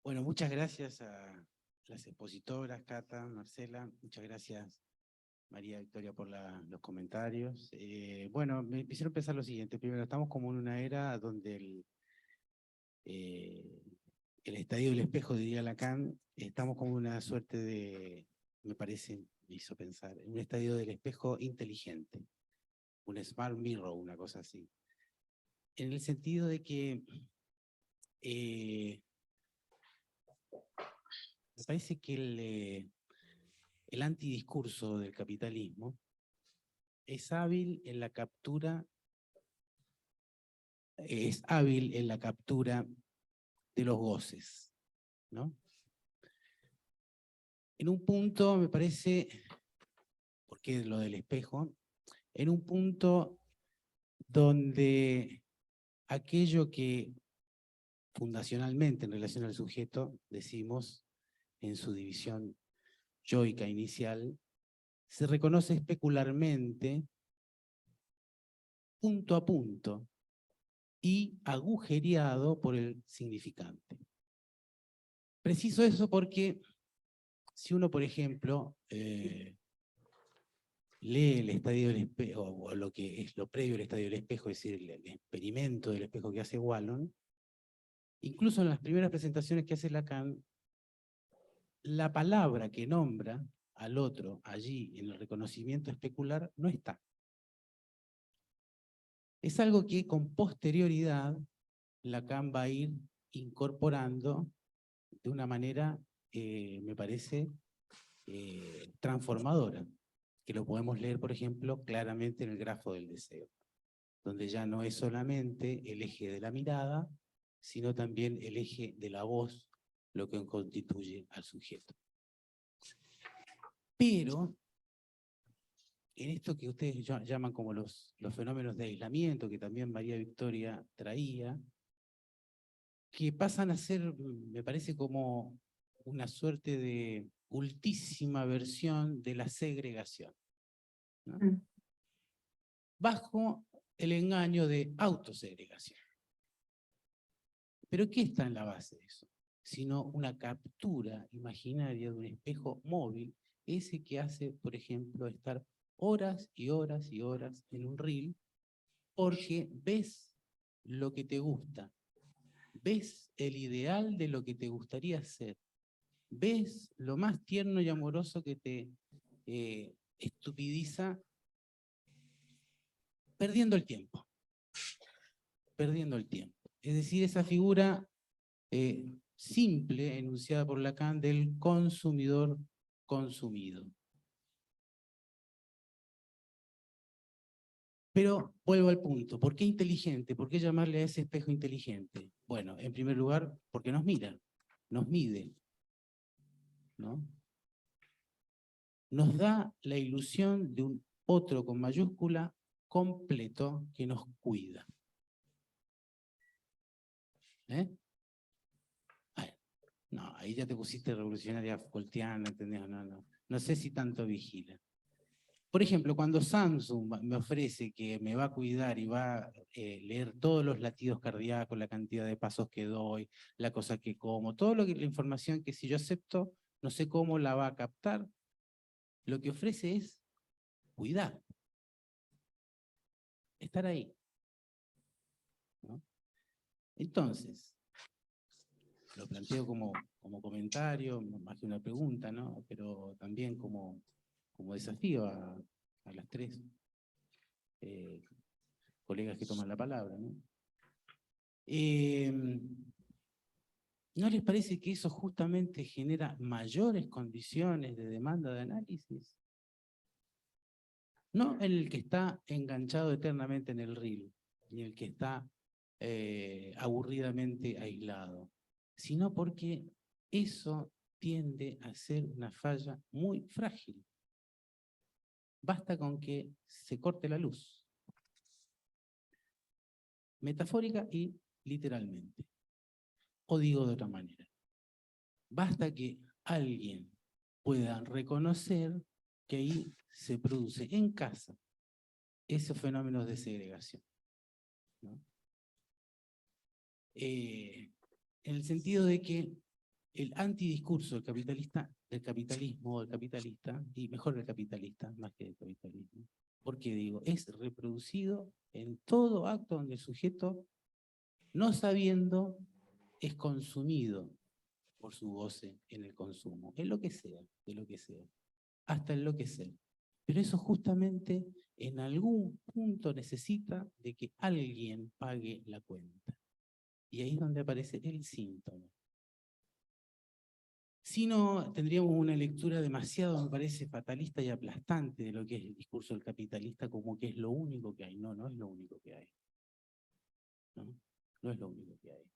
Bueno, muchas gracias a las expositoras, Cata, Marcela, muchas gracias María Victoria por los comentarios. Bueno, me quisiera empezar lo siguiente. Primero, estamos como en una era donde el estadio del espejo, diría Lacan, estamos como una suerte de, me parece, me hizo pensar, en un estadio del espejo inteligente, un smart mirror, una cosa así. En el sentido de que me parece que el antidiscurso del capitalismo es hábil en la captura de los goces, ¿no? En un punto, me parece, porque lo del espejo, en un punto donde aquello que fundacionalmente en relación al sujeto decimos en su división yoica inicial, se reconoce especularmente, punto a punto, y agujereado por el significante. Preciso eso porque si uno, por ejemplo, lee el estadio del espejo, o lo que es lo previo al estadio del espejo, es decir, el experimento del espejo que hace Wallon, incluso en las primeras presentaciones que hace Lacan, la palabra que nombra al otro allí en el reconocimiento especular no está. Es algo que con posterioridad Lacan va a ir incorporando de una manera, me parece, transformadora, que lo podemos leer, por ejemplo, claramente en el grafo del deseo, donde ya no es solamente el eje de la mirada, sino también el eje de la voz, lo que constituye al sujeto. Pero, en esto que ustedes llaman como los fenómenos de aislamiento, que también María Victoria traía, que pasan a ser, me parece, como una suerte de ultísima versión de la segregación, ¿no? Bajo el engaño de autosegregación. ¿Pero qué está en la base de eso? Sino una captura imaginaria de un espejo móvil, ese que hace, por ejemplo, estar horas y horas y horas en un reel, porque ves lo que te gusta, ves el ideal de lo que te gustaría ser, ves lo más tierno y amoroso que te estupidiza, perdiendo el tiempo. Perdiendo el tiempo. Es decir, esa figura simple, enunciada por Lacan, del consumidor consumido. Pero vuelvo al punto, ¿por qué inteligente? ¿Por qué llamarle a ese espejo inteligente? Bueno, en primer lugar, porque nos mira, nos mide, ¿no? Nos da la ilusión de un otro con mayúscula completo que nos cuida. No, ahí ya te pusiste revolucionaria Foucaultiana, ¿entendés? No sé si tanto vigila. Por ejemplo, cuando Samsung me ofrece que me va a cuidar y va a leer todos los latidos cardíacos, la cantidad de pasos que doy, la cosa que como, la información que si yo acepto, no sé cómo la va a captar, lo que ofrece es cuidar. Estar ahí, ¿no? Entonces, lo planteo como comentario, más que una pregunta, ¿no? Pero también como desafío a las tres colegas que toman la palabra, ¿no? ¿No les parece que eso justamente genera mayores condiciones de demanda de análisis? No en el que está enganchado eternamente en el reel, ni el que está aburridamente aislado, sino porque eso tiende a ser una falla muy frágil. Basta con que se corte la luz, metafórica y literalmente. O digo de otra manera, basta que alguien pueda reconocer que ahí se produce en casa esos fenómenos de segregación, ¿no? En el sentido de que el antidiscurso del capitalismo, del capitalista, y mejor del capitalista, más que del capitalismo. Porque digo, es reproducido en todo acto donde el sujeto, no sabiendo, es consumido por su goce en el consumo, en lo que sea, de lo que sea, hasta enloquecer. Pero eso justamente en algún punto necesita de que alguien pague la cuenta. Y ahí es donde aparece el síntoma. Si no, tendríamos una lectura demasiado, me parece, fatalista y aplastante de lo que es el discurso del capitalista, como que es lo único que hay. No, no es lo único que hay. No, no es lo único que hay.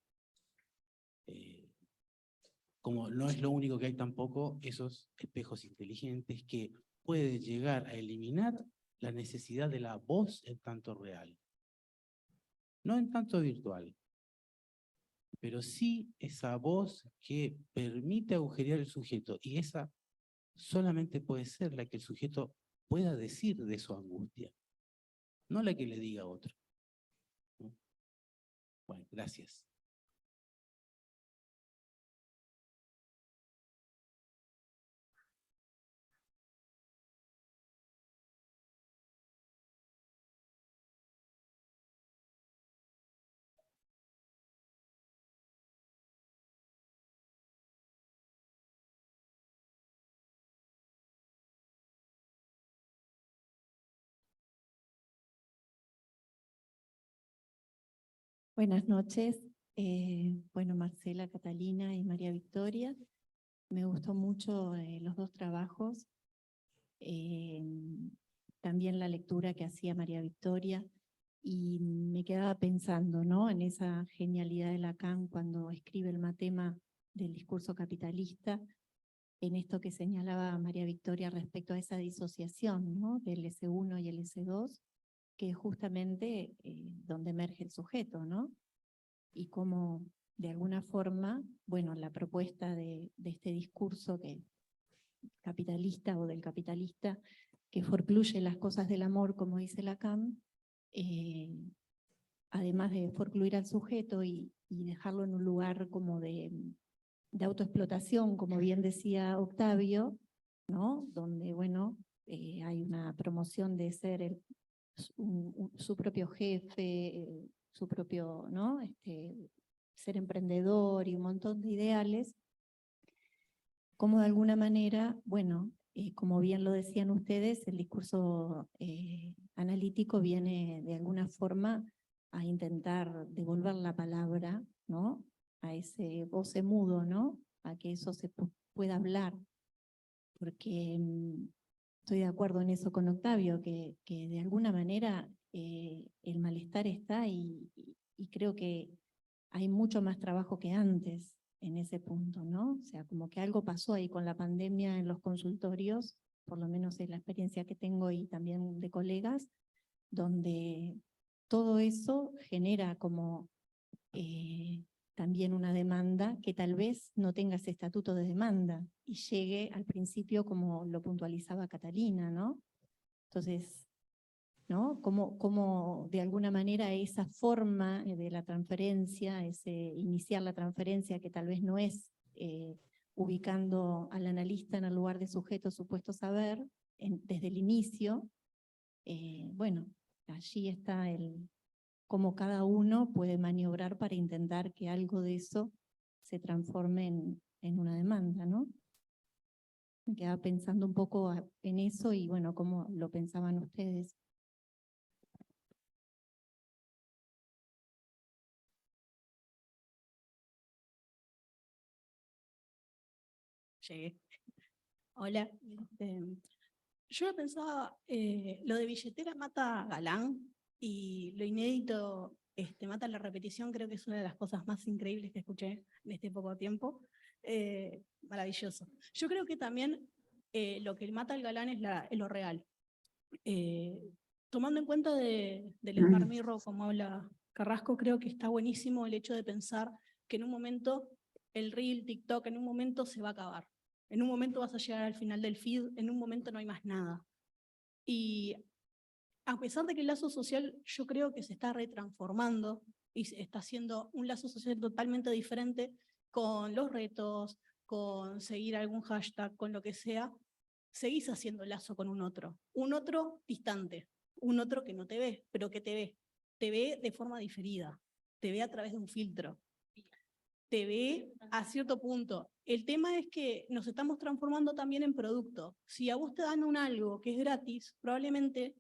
Como no es lo único que hay tampoco esos espejos inteligentes que pueden llegar a eliminar la necesidad de la voz en tanto real. No en tanto virtual, pero sí esa voz que permite agujerear el sujeto, y esa solamente puede ser la que el sujeto pueda decir de su angustia, no la que le diga a otro. ¿No? Bueno, gracias. Buenas noches. Bueno, Marcela, Catalina y María Victoria. Me gustó mucho los dos trabajos. También la lectura que hacía María Victoria. Y me quedaba pensando, ¿no?, en esa genialidad de Lacan cuando escribe el matema del discurso capitalista, en esto que señalaba María Victoria respecto a esa disociación, ¿no?, del S1 y el S2, que es justamente donde emerge el sujeto, ¿no? Y cómo, de alguna forma, bueno, la propuesta de este discurso capitalista o del capitalista, que forcluye las cosas del amor, como dice Lacan, además de forcluir al sujeto y dejarlo en un lugar como de autoexplotación, como bien decía Octavio, ¿no?, donde, bueno, hay una promoción de ser su propio jefe, su propio, ¿no?, ser emprendedor y un montón de ideales, como de alguna manera, bueno, como bien lo decían ustedes, el discurso analítico viene de alguna forma a intentar devolver la palabra, ¿no?, a ese goce mudo, ¿no?, a que eso se pueda hablar, porque estoy de acuerdo en eso con Octavio, que de alguna manera el malestar está y creo que hay mucho más trabajo que antes en ese punto, ¿no? O sea, como que algo pasó ahí con la pandemia en los consultorios, por lo menos es la experiencia que tengo y también de colegas, donde todo eso genera como también una demanda que tal vez no tenga ese estatuto de demanda y llegue al principio como lo puntualizaba Catalina, ¿no? Entonces, ¿no?, como de alguna manera esa forma de la transferencia, ese iniciar la transferencia que tal vez no es ubicando al analista en el lugar de sujeto supuesto saber, desde el inicio, bueno, allí está cómo cada uno puede maniobrar para intentar que algo de eso se transforme en una demanda, ¿no? Me quedaba pensando un poco en eso y bueno, cómo lo pensaban ustedes. Llegué. Hola. Yo pensaba, lo de billetera mata Galán y lo inédito mata la repetición. Creo que es una de las cosas más increíbles que escuché en este poco tiempo. Maravilloso. Yo creo que también lo que mata al Galán es lo real. Tomando en cuenta del esmarmirro, como habla Carrasco, creo que está buenísimo el hecho de pensar que en un momento el reel, TikTok, en un momento se va a acabar. En un momento vas a llegar al final del feed, en un momento no hay más nada. Y a pesar de que el lazo social yo creo que se está retransformando y está haciendo un lazo social totalmente diferente con los retos, con seguir algún hashtag, con lo que sea, seguís haciendo lazo con un otro distante, un otro que no te ve, pero que te ve de forma diferida, te ve a través de un filtro, te ve a cierto punto. El tema es que nos estamos transformando también en producto. Si a vos te dan un algo que es gratis, probablemente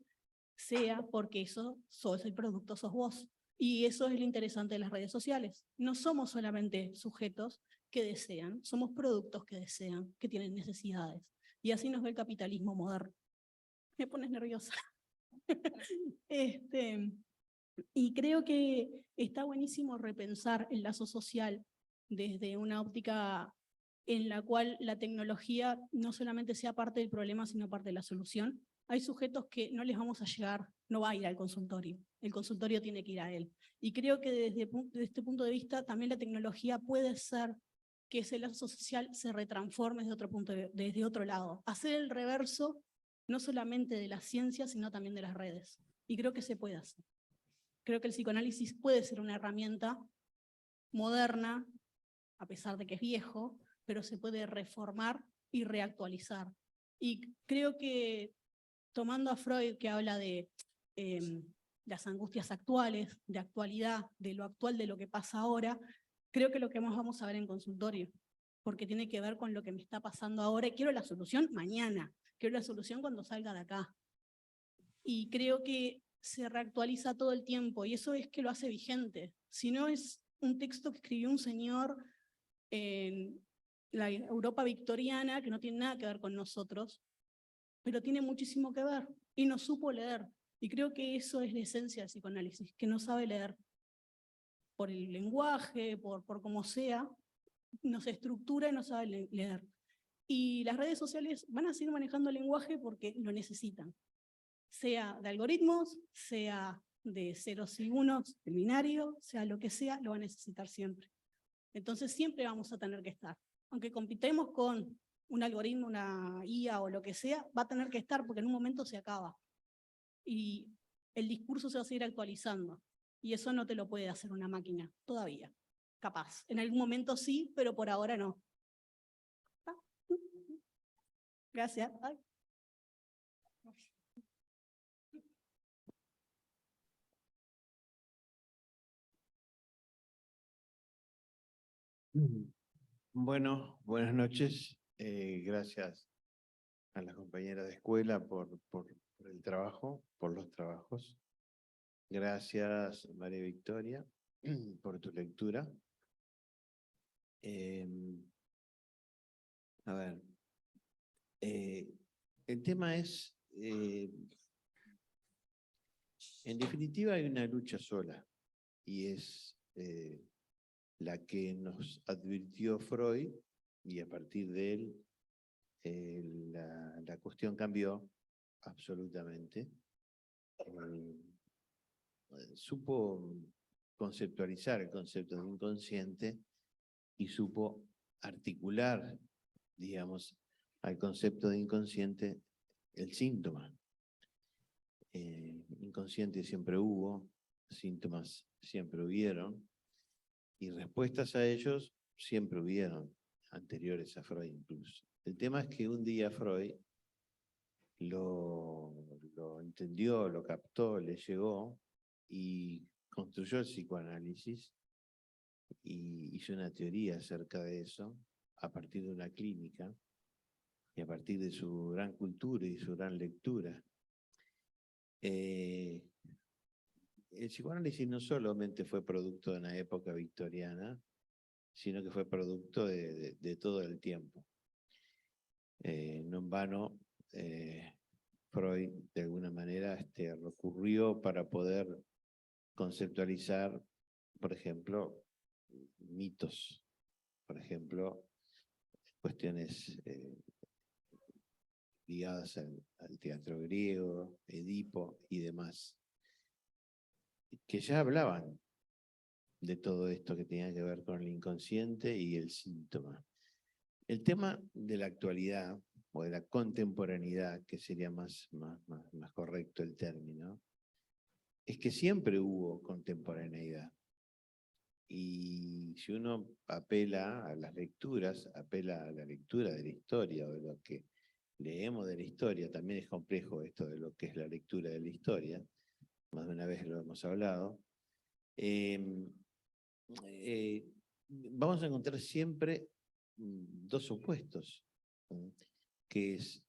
sea porque eso sos el producto, sos vos. Y eso es lo interesante de las redes sociales. No somos solamente sujetos que desean, somos productos que desean, que tienen necesidades. Y así nos ve el capitalismo moderno. Me pones nerviosa. Y creo que está buenísimo repensar el lazo social desde una óptica en la cual la tecnología no solamente sea parte del problema, sino parte de la solución. Hay sujetos que no les vamos a llegar, no va a ir al consultorio, el consultorio tiene que ir a él. Y creo que desde este punto de vista también la tecnología puede ser que ese lazo social se retransforme desde otro lado. Hacer el reverso no solamente de la ciencia, sino también de las redes. Y creo que se puede hacer. Creo que el psicoanálisis puede ser una herramienta moderna, a pesar de que es viejo, pero se puede reformar y reactualizar. Y creo que, tomando a Freud, que habla de las angustias actuales, de actualidad, de lo actual, de lo que pasa ahora, creo que lo que más vamos a ver en consultorio, porque tiene que ver con lo que me está pasando ahora, y quiero la solución mañana, quiero la solución cuando salga de acá. Y creo que se reactualiza todo el tiempo, y eso es que lo hace vigente. Si no, es un texto que escribió un señor en la Europa victoriana, que no tiene nada que ver con nosotros, pero tiene muchísimo que ver, y no supo leer. Y creo que eso es la esencia del psicoanálisis, que no sabe leer. Por el lenguaje, por como sea, no se estructura y no sabe leer. Y las redes sociales van a seguir manejando el lenguaje porque lo necesitan. Sea de algoritmos, sea de ceros y unos, del binario, sea lo que sea, lo va a necesitar siempre. Entonces siempre vamos a tener que estar. Aunque compitemos con un algoritmo, una IA o lo que sea, va a tener que estar porque en un momento se acaba. Y el discurso se va a seguir actualizando. Y eso no te lo puede hacer una máquina, todavía. Capaz. En algún momento sí, pero por ahora no. Gracias. Ay. Bueno, buenas noches. Gracias a las compañeras de escuela por el trabajo, por los trabajos. Gracias, María Victoria, por tu lectura. A ver, el tema es, en definitiva hay una lucha sola, y es la que nos advirtió Freud, y a partir de él la cuestión cambió absolutamente. Supo conceptualizar el concepto de inconsciente y supo articular, digamos, al concepto de inconsciente el síntoma. Inconsciente siempre hubo, síntomas siempre hubieron, y respuestas a ellos siempre hubieron, anteriores a Freud incluso. El tema es que un día Freud lo entendió, lo captó, le llegó y construyó el psicoanálisis y hizo una teoría acerca de eso a partir de una clínica y a partir de su gran cultura y su gran lectura. El psicoanálisis no solamente fue producto de una época victoriana, sino que fue producto de todo el tiempo. No en vano, Freud de alguna manera recurrió para poder conceptualizar, por ejemplo, mitos, por ejemplo, cuestiones ligadas al teatro griego, Edipo y demás, que ya hablaban de todo esto que tenía que ver con el inconsciente y el síntoma. El tema de la actualidad o de la contemporaneidad, que sería más correcto el término, es que siempre hubo contemporaneidad. Y si uno apela a las lecturas, apela a la lectura de la historia o de lo que leemos de la historia, también es complejo esto de lo que es la lectura de la historia, más de una vez lo hemos hablado, vamos a encontrar siempre dos opuestos, que es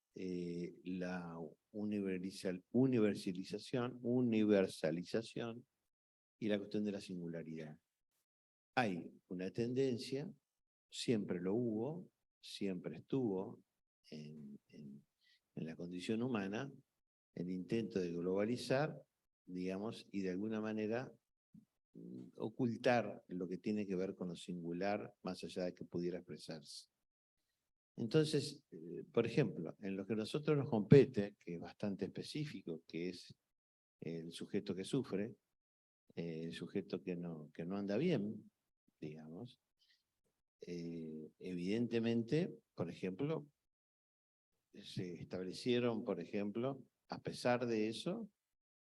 la universalización y la cuestión de la singularidad. Hay una tendencia, siempre lo hubo, siempre estuvo en la condición humana, el intento de globalizar, digamos, y de alguna manera ocultar lo que tiene que ver con lo singular, más allá de que pudiera expresarse. Entonces, por ejemplo, en lo que a nosotros nos compete, que es bastante específico, que es el sujeto que sufre, el sujeto que no anda bien, digamos, evidentemente, por ejemplo, se establecieron, por ejemplo, a pesar de eso,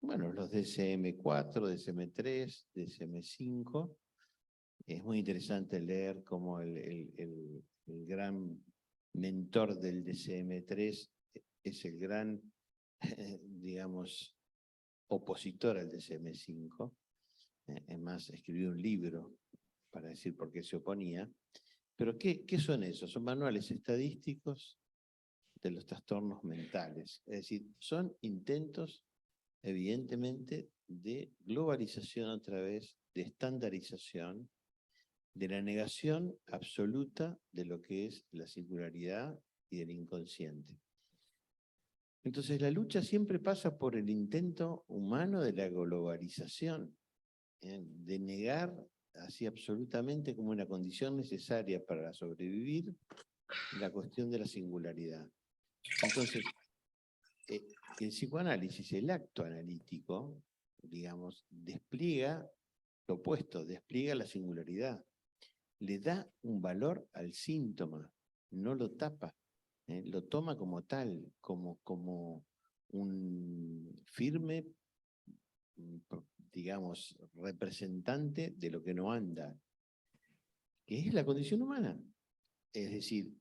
bueno, los DSM-4, DSM-3, DSM-5. Es muy interesante leer cómo el gran mentor del DSM-3 es el gran, digamos, opositor al DSM-5. Es más, escribió un libro para decir por qué se oponía. Pero ¿qué son esos? Son manuales estadísticos de los trastornos mentales. Es decir, son intentos, evidentemente, de globalización a través de estandarización, de la negación absoluta de lo que es la singularidad y del inconsciente. Entonces, la lucha siempre pasa por el intento humano de la globalización, de negar así absolutamente como una condición necesaria para sobrevivir la cuestión de la singularidad. Entonces, el psicoanálisis, el acto analítico, digamos, despliega lo opuesto, despliega la singularidad. Le da un valor al síntoma, no lo tapa, lo toma como tal, como un firme, digamos, representante de lo que no anda, que es la condición humana. Es decir,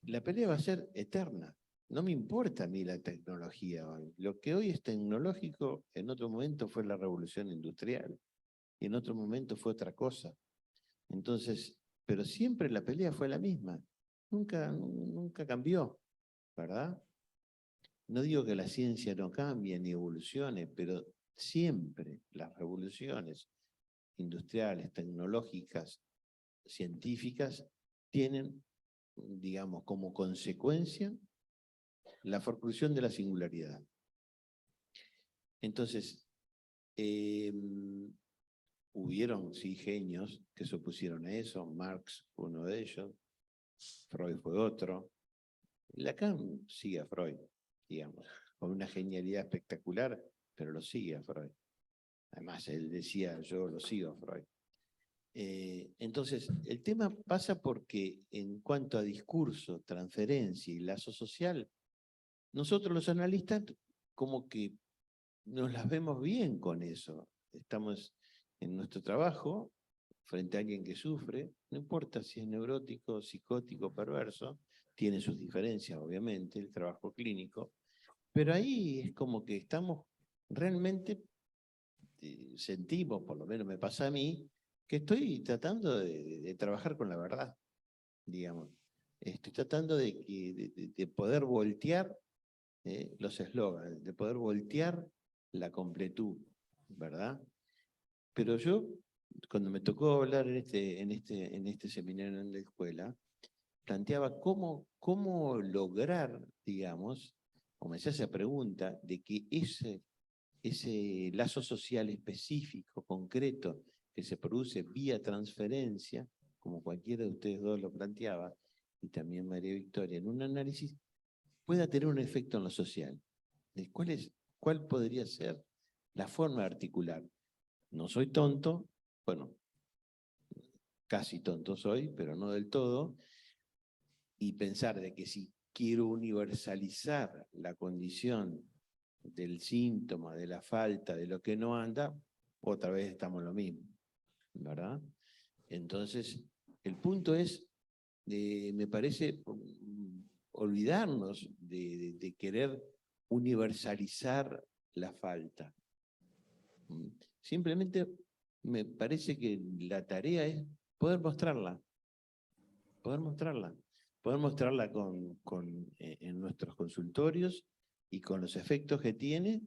la pelea va a ser eterna. No me importa a mí la tecnología hoy. Lo que hoy es tecnológico, en otro momento fue la revolución industrial, y en otro momento fue otra cosa. Entonces, pero siempre la pelea fue la misma. Nunca cambió, ¿verdad? No digo que la ciencia no cambie ni evolucione, pero siempre las revoluciones industriales, tecnológicas, científicas, tienen, digamos, como consecuencia la forclusión de la singularidad. Entonces, hubieron, sí, genios que se opusieron a eso. Marx fue uno de ellos, Freud fue otro. Lacan sigue a Freud, digamos, con una genialidad espectacular, pero lo sigue a Freud. Además, él decía, yo lo sigo a Freud. Entonces, el tema pasa porque en cuanto a discurso, transferencia y lazo social, nosotros los analistas como que nos las vemos bien con eso. Estamos en nuestro trabajo frente a alguien que sufre, no importa si es neurótico, psicótico, perverso, tiene sus diferencias, obviamente, el trabajo clínico, pero ahí es como que estamos realmente, sentimos, por lo menos me pasa a mí, que estoy tratando de trabajar con la verdad, digamos. Estoy tratando de poder voltear los eslogans, de poder voltear la completud, ¿verdad? Pero yo, cuando me tocó hablar en este seminario en la escuela, planteaba cómo lograr, digamos, o me hacía esa pregunta, de que ese lazo social específico, concreto, que se produce vía transferencia, como cualquiera de ustedes dos lo planteaba, y también María Victoria, en un análisis, pueda tener un efecto en lo social. ¿Cuál podría ser la forma de articular? No soy tonto, bueno, casi tonto soy, pero no del todo, y pensar de que si quiero universalizar la condición del síntoma, de la falta, de lo que no anda, otra vez estamos en lo mismo, ¿verdad? Entonces, el punto es, me parece, olvidarnos de querer universalizar la falta. Simplemente me parece que la tarea es poder mostrarla, en nuestros consultorios y con los efectos que tiene,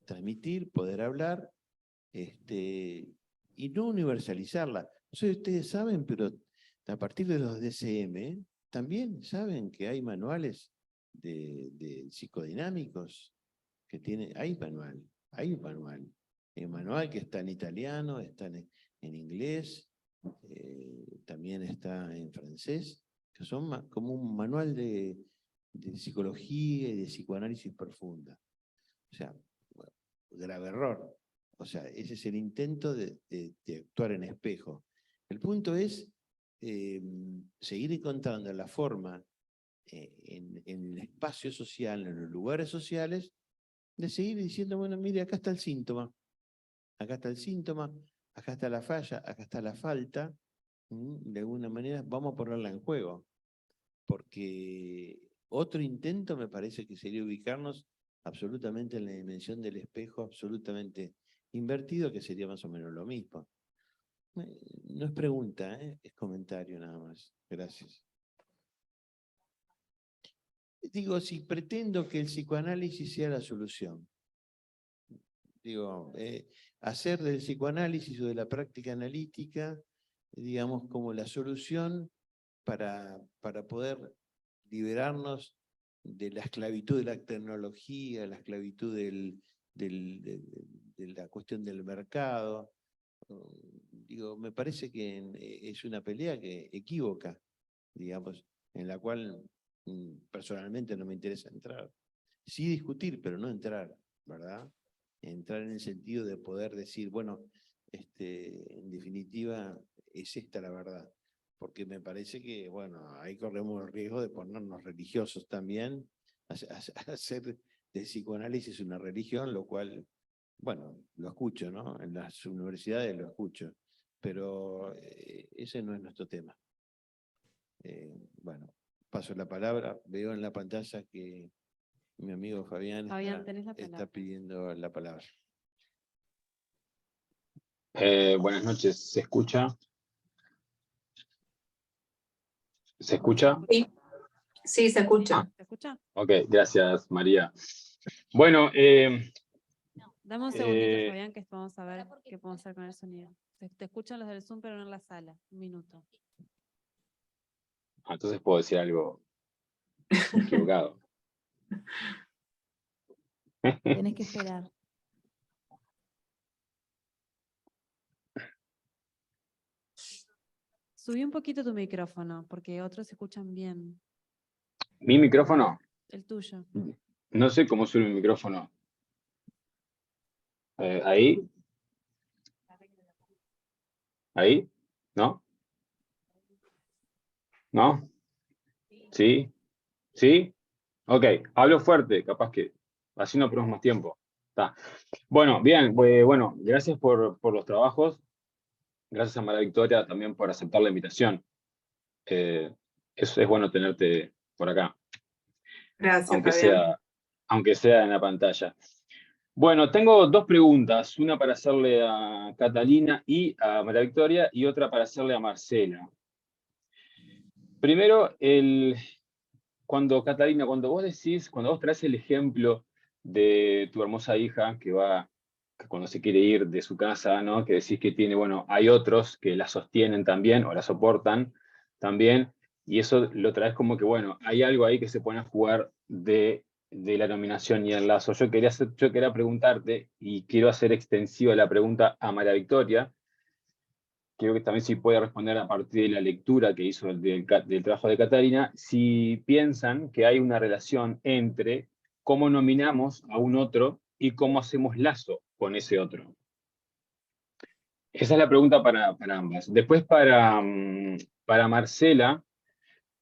transmitir, poder hablar, y no universalizarla. No sé si ustedes saben, pero a partir de los DCM, también saben que hay manuales de psicodinámicos que tienen, hay un manual. El manual que está en italiano, está en inglés, también está en francés, que son como un manual de psicología y de psicoanálisis profunda. O sea, bueno, grave error. O sea, ese es el intento de actuar en espejo. El punto es seguir encontrando la forma en el espacio social, en los lugares sociales, de seguir diciendo, bueno, mire, acá está el síntoma, acá está la falla, acá está la falta, de alguna manera vamos a ponerla en juego, porque otro intento me parece que sería ubicarnos absolutamente en la dimensión del espejo, absolutamente invertido, que sería más o menos lo mismo. No es pregunta, es comentario nada más. Gracias. Digo, si pretendo que el psicoanálisis sea la solución, digo, hacer del psicoanálisis o de la práctica analítica, digamos, como la solución para poder liberarnos de la esclavitud de la tecnología, la esclavitud de la cuestión del mercado. Digo, me parece que es una pelea que equívoca, digamos, en la cual personalmente no me interesa entrar. Sí discutir, pero no entrar, ¿verdad? Entrar en el sentido de poder decir, bueno, en definitiva, es esta la verdad. Porque me parece que, bueno, ahí corremos el riesgo de ponernos religiosos también, hacer del psicoanálisis una religión, lo cual, bueno, lo escucho, ¿no? En las universidades lo escucho, pero ese no es nuestro tema. Bueno, paso la palabra. Veo en la pantalla que mi amigo Fabián está pidiendo la palabra. Buenas noches, ¿se escucha? ¿Se escucha? Sí, se escucha. ¿Se escucha? Ok, gracias, María. Bueno, dame un segundito, Fabián, que vamos a ver qué podemos hacer con el sonido. Te escuchan los del Zoom, pero no en la sala. Un minuto. Entonces puedo decir algo equivocado. Tenés que esperar. Subí un poquito tu micrófono, porque otros se escuchan bien. ¿Mi micrófono? El tuyo. No sé cómo sube mi micrófono. ¿Ahí? ¿Ahí? ¿No? ¿No? ¿Sí? ¿Sí? Ok, hablo fuerte, capaz que así no perdemos más tiempo. Está. Bueno, bien, bueno, gracias por los trabajos. Gracias a María Victoria también por aceptar la invitación. Es bueno tenerte por acá. Gracias, Fabián. Aunque sea en la pantalla. Bueno, tengo dos preguntas, una para hacerle a Catalina y a María Victoria y otra para hacerle a Marcela. Primero, Catalina, cuando vos traes el ejemplo de tu hermosa hija que cuando se quiere ir de su casa, ¿no? Que decís que tiene, bueno, hay otros que la sostienen también o la soportan también, y eso lo traes como que, bueno, hay algo ahí que se pone a jugar de la nominación y el lazo. Yo quería preguntarte, y quiero hacer extensiva la pregunta a María Victoria, creo que también sí puede responder a partir de la lectura que hizo del trabajo de Catalina, si piensan que hay una relación entre cómo nominamos a un otro y cómo hacemos lazo con ese otro. Esa es la pregunta para ambas. Después para Marcela,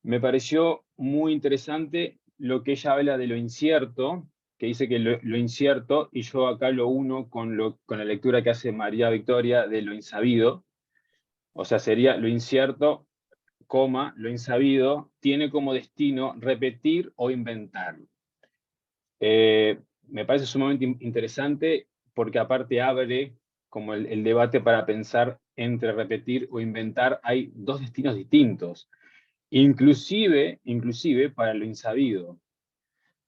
me pareció muy interesante lo que ella habla de lo incierto que dice que lo incierto, y yo acá lo uno con la lectura que hace María Victoria de lo insabido. O sea, sería lo incierto, coma, lo insabido, tiene como destino repetir o inventar. Me parece sumamente interesante porque aparte abre como el debate para pensar entre repetir o inventar. Hay dos destinos distintos, inclusive para lo insabido.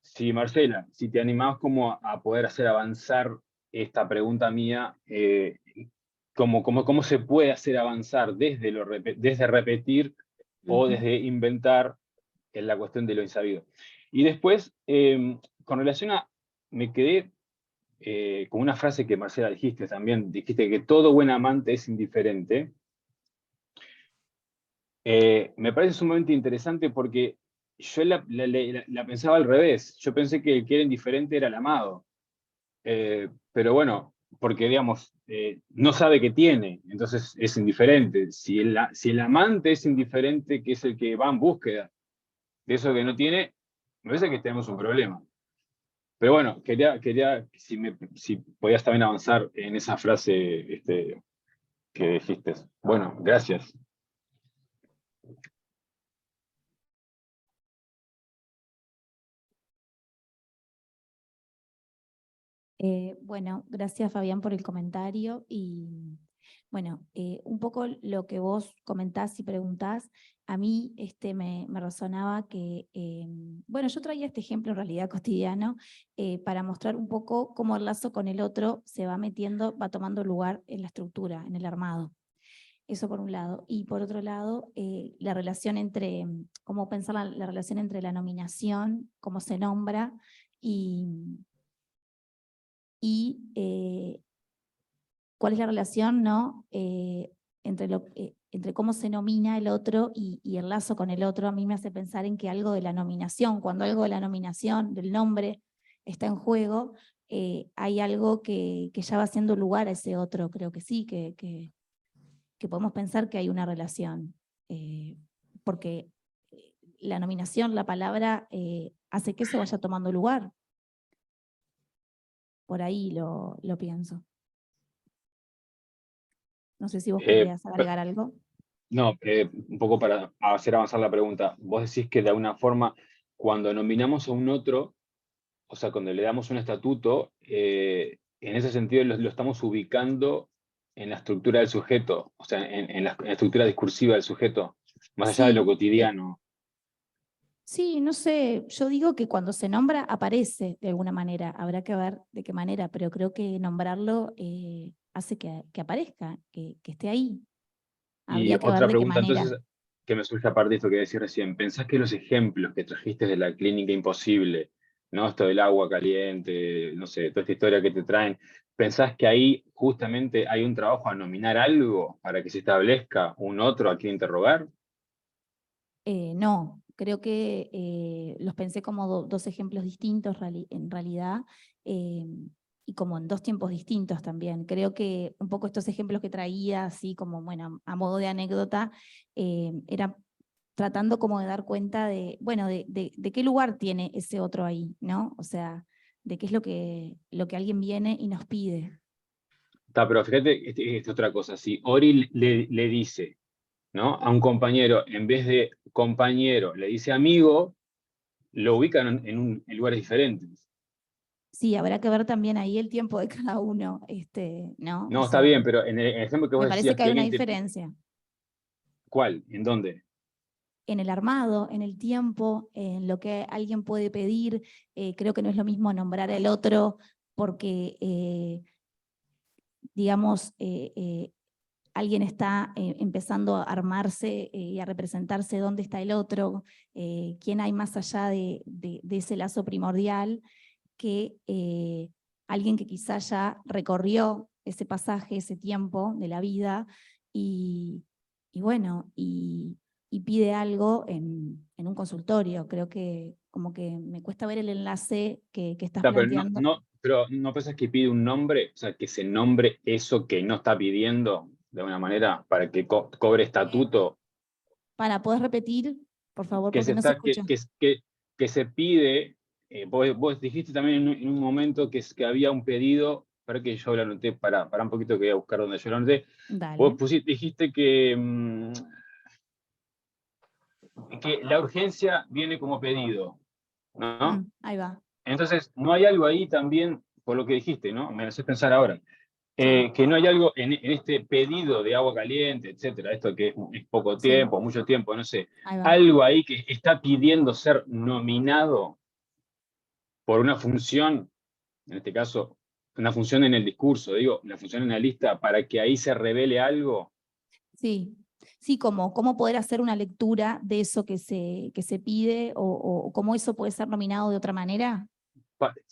Sí, Marcela, si te animás como a poder hacer avanzar esta pregunta mía, ¿cómo se puede hacer avanzar desde repetir o desde inventar en la cuestión de lo insabido? Y después, con relación a, me quedé con una frase que Marcela dijiste también, dijiste que todo buen amante es indiferente. Me parece sumamente interesante porque yo la pensaba al revés. Yo pensé que el que era indiferente era el amado. Pero bueno, porque digamos, no sabe que tiene, entonces es indiferente. Si el amante es indiferente, que es el que va en búsqueda de eso que no tiene, me parece que tenemos un problema. Pero bueno, quería si podías también avanzar en esa frase que dijiste. Bueno, gracias. Bueno, gracias Fabián por el comentario y bueno, un poco lo que vos comentás y preguntás, a mí me resonaba que, bueno, yo traía este ejemplo en realidad cotidiano para mostrar un poco cómo el lazo con el otro se va metiendo, va tomando lugar en la estructura, en el armado. Eso por un lado. Y por otro lado, la relación entre, cómo pensar la relación entre la nominación, cómo se nombra y cuál es la relación, ¿no? Entre cómo se nomina el otro y el lazo con el otro. A mí me hace pensar en que algo de la nominación, cuando algo de la nominación, del nombre, está en juego, hay algo que ya va haciendo lugar a ese otro. Creo que sí, que podemos pensar que hay una relación. Porque la nominación, la palabra, hace que eso vaya tomando lugar. Por ahí lo pienso. No sé si vos querías agregar algo. No, un poco para hacer avanzar la pregunta. Vos decís que de alguna forma, cuando nominamos a un otro, o sea, cuando le damos un estatuto, en ese sentido lo estamos ubicando en la estructura del sujeto, o sea, en la estructura discursiva del sujeto, más allá de lo cotidiano. Sí, no sé, yo digo que cuando se nombra aparece de alguna manera, habrá que ver de qué manera, pero creo que nombrarlo hace que aparezca, que esté ahí. Y Habría que ver otra de qué pregunta, manera. entonces, que me surge aparte de esto que decís recién, ¿pensás que los ejemplos que trajiste de la clínica imposible, ¿no? Esto del agua caliente, no sé, toda esta historia que te traen, ¿pensás que ahí justamente hay un trabajo a nominar algo para que se establezca un otro a quien interrogar? No, creo que los pensé como dos ejemplos distintos en realidad, y como en dos tiempos distintos también. Creo que un poco estos ejemplos que traía, así como, bueno, a modo de anécdota, era tratando como de dar cuenta de, bueno, de qué lugar tiene ese otro ahí, ¿no? O sea, de qué es lo que alguien viene y nos pide. Está, pero fíjate, esta es otra cosa, si Ori le dice, ¿no? A un compañero, en vez de compañero, le dice amigo, lo ubican en lugares diferentes. Sí, habrá que ver también ahí el tiempo de cada uno, ¿no? No, O está sea, bien, pero en el ejemplo que vos me parece decías que que hay una alguien diferencia. ¿Cuál? ¿En dónde? En el armado, en el tiempo, en lo que alguien puede pedir. Creo que no es lo mismo nombrar al otro porque, digamos, alguien está empezando a armarse y a representarse dónde está el otro, quién hay más allá de ese lazo primordial, que alguien que quizá ya recorrió ese pasaje, ese tiempo de la vida, y bueno, y pide algo en un consultorio. Creo que como que me cuesta ver el enlace que estás Pero planteando. pero no pensás que pide un nombre, o sea, que se nombre eso que no está pidiendo de alguna manera para que cobre estatuto, Para poder repetir, por favor, que porque se no se está, escucha. que se pide vos dijiste también en un momento que había un pedido, para que yo lo anoté, para un poquito que voy a buscar donde yo lo anoté. Dale. Dijiste que la urgencia viene como pedido, ¿no? Ahí va. Entonces, ¿no hay algo ahí también, por lo que dijiste, ¿no? Me haces pensar ahora, Sí. que no hay algo en este pedido de agua caliente, etcétera, esto que es poco Sí. tiempo, mucho tiempo, no sé, Ahí va. algo ahí que está pidiendo ser nominado por una función, en este caso, una función en el discurso, digo, una función en la lista, para que ahí se revele algo. Sí, sí, como cómo poder hacer una lectura de eso que se pide o cómo eso puede ser nominado de otra manera.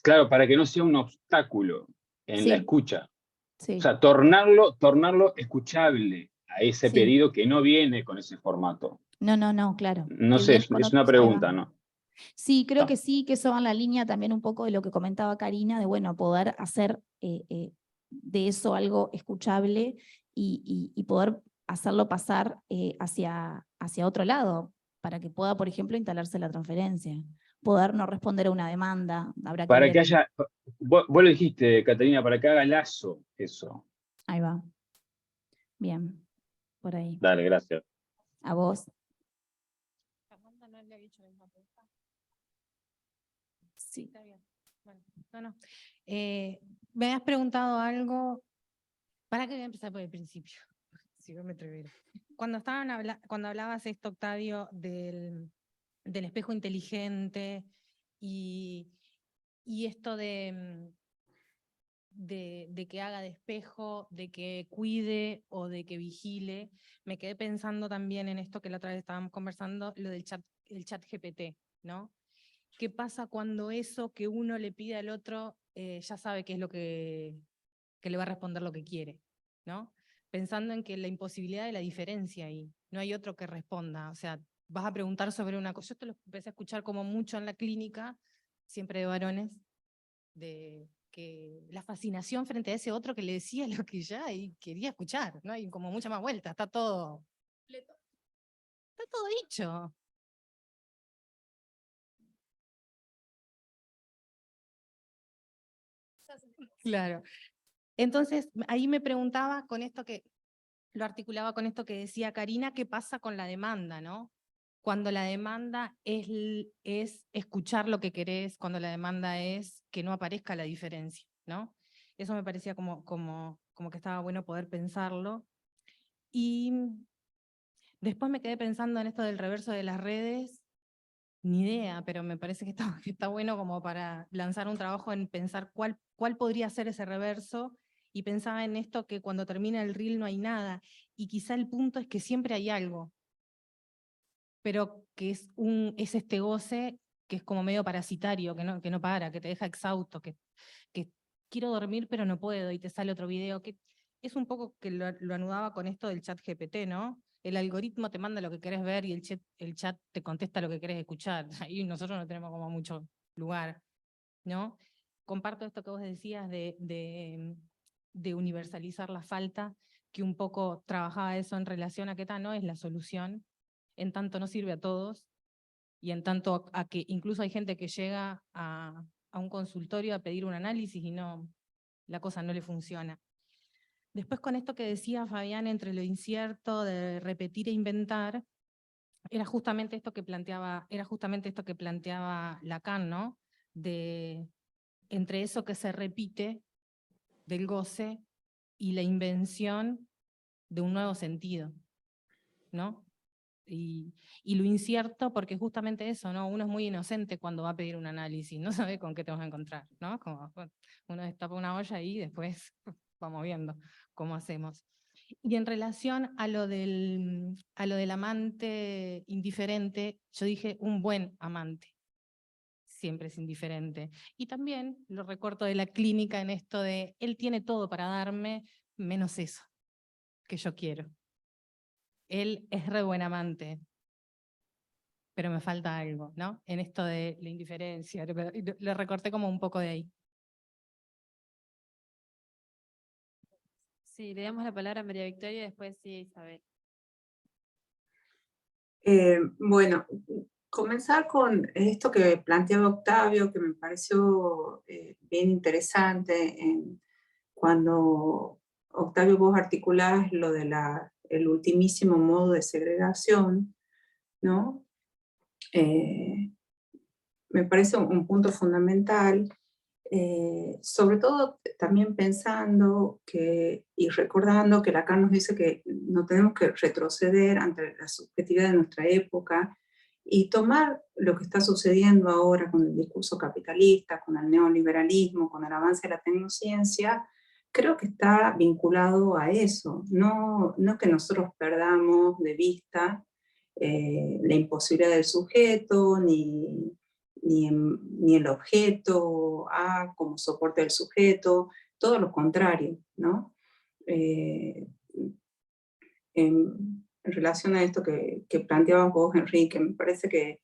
Claro, para que no sea un obstáculo en la Sí, escucha. sí, O sea, tornarlo escuchable a ese sí. pedido que no viene con ese formato. No, claro. No Que sé, viene con es una otros, ahí va. pregunta, ¿no? Sí, creo No. que sí, que eso va en la línea también un poco de lo que comentaba Karina, de bueno, poder hacer de eso algo escuchable y poder hacerlo pasar hacia otro lado, para que pueda, por ejemplo, instalarse la transferencia. Poder no responder a una demanda, habrá que Para ver. que haya, vos lo dijiste, Catalina, para que haga lazo eso. Ahí va. Bien, por ahí. Dale, gracias. A vos. Sí, está bien. Bueno, me has preguntado algo. ¿Para qué voy a empezar por el principio? Si no me atreviera. Cuando hablabas esto, Octavio, del espejo inteligente y esto de que haga de espejo, de que cuide o de que vigile, me quedé pensando también en esto que la otra vez estábamos conversando, lo del el chat GPT, ¿no? ¿Qué pasa cuando eso que uno le pide al otro ya sabe qué es lo que le va a responder lo que quiere, ¿no? Pensando en que la imposibilidad de la diferencia ahí, no hay otro que responda, o sea, vas a preguntar sobre una cosa, yo esto lo empecé a escuchar como mucho en la clínica, siempre de varones, de que la fascinación frente a ese otro que le decía lo que ya y quería escuchar, ¿no? Hay como mucha más vuelta, está todo dicho. Claro. Entonces, ahí me preguntaba con esto lo articulaba con esto que decía Karina, ¿qué pasa con la demanda, no? Cuando la demanda es escuchar lo que querés, cuando la demanda es que no aparezca la diferencia, ¿no? Eso me parecía como que estaba bueno poder pensarlo. Y después me quedé pensando en esto del reverso de las redes, ni idea, pero me parece que está bueno como para lanzar un trabajo en pensar cuál podría ser ese reverso, y pensaba en esto que cuando termina el reel no hay nada, y quizá el punto es que siempre hay algo, pero que es este goce que es como medio parasitario, que no para, que te deja exhausto, que quiero dormir pero no puedo, y te sale otro video, que es un poco que lo anudaba con esto del chat GPT, ¿no? El algoritmo te manda lo que querés ver y el chat te contesta lo que querés escuchar. Ahí nosotros no tenemos como mucho lugar, ¿no? Comparto esto que vos decías de universalizar la falta, que un poco trabajaba eso en relación a que no es la solución, en tanto no sirve a todos, y en tanto a que incluso hay gente que llega a un consultorio a pedir un análisis y la cosa no le funciona. Después, con esto que decía Fabián, entre lo incierto de repetir e inventar, era justamente esto que planteaba Lacan, ¿no? Entre eso que se repite del goce y la invención de un nuevo sentido, ¿no? Y lo incierto, porque justamente eso, ¿no? Uno es muy inocente cuando va a pedir un análisis, no sabe con qué te vas a encontrar, ¿no? Como uno destapa una olla y después vamos viendo cómo hacemos. Y en relación a lo del amante indiferente, yo dije un buen amante, siempre es indiferente. Y también lo recorto de la clínica en esto de, él tiene todo para darme, menos eso que yo quiero. Él es re buen amante, pero me falta algo, ¿no? En esto de la indiferencia, lo recorté como un poco de ahí. Sí, le damos la palabra a María Victoria y después sí, Isabel. Bueno, Comenzar con esto que planteaba Octavio, que me pareció bien interesante, cuando Octavio vos articulás lo de el ultimísimo modo de segregación, ¿no? Me parece un punto fundamental, sobre todo también pensando y recordando que Lacan nos dice que no tenemos que retroceder ante la subjetividad de nuestra época y tomar lo que está sucediendo ahora con el discurso capitalista, con el neoliberalismo, con el avance de la tecnociencia. Creo que está vinculado a eso, no que nosotros perdamos de vista la imposibilidad del sujeto, ni el objeto A como soporte del sujeto, todo lo contrario, ¿no? En relación a esto que planteabas vos, Enrique, me parece que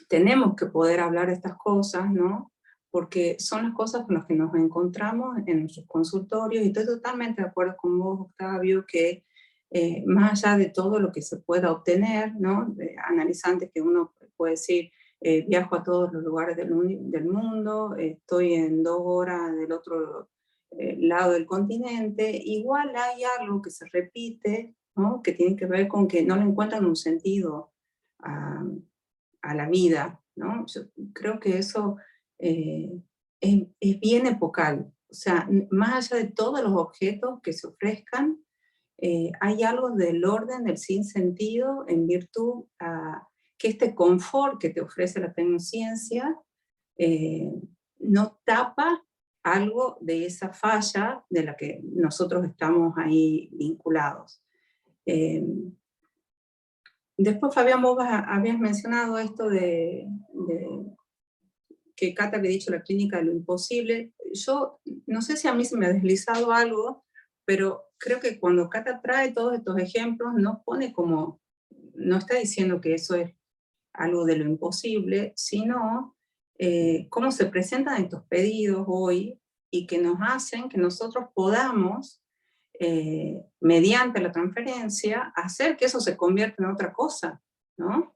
tenemos que poder hablar de estas cosas, ¿no? Porque son las cosas con las que nos encontramos en nuestros consultorios, y estoy totalmente de acuerdo con vos, Octavio, que más allá de todo lo que se pueda obtener, ¿no? Analizantes que uno puede decir, viajo a todos los lugares del mundo, estoy en 2 horas del otro lado del continente, igual hay algo que se repite, ¿no? Que tiene que ver con que no le encuentran un sentido a la vida, ¿no? Yo creo que eso es bien epocal. O sea, más allá de todos los objetos que se ofrezcan, hay algo del orden del sinsentido en virtud a que este confort que te ofrece la tecnociencia no tapa algo de esa falla de la que nosotros estamos ahí vinculados. Después, Fabián, vos habías mencionado esto de que Cata había dicho la clínica de lo imposible. Yo no sé si a mí se me ha deslizado algo, pero creo que cuando Cata trae todos estos ejemplos, no pone como, no está diciendo que eso es algo de lo imposible, sino cómo se presentan estos pedidos hoy y que nos hacen que nosotros podamos, mediante la transferencia, hacer que eso se convierta en otra cosa, ¿no?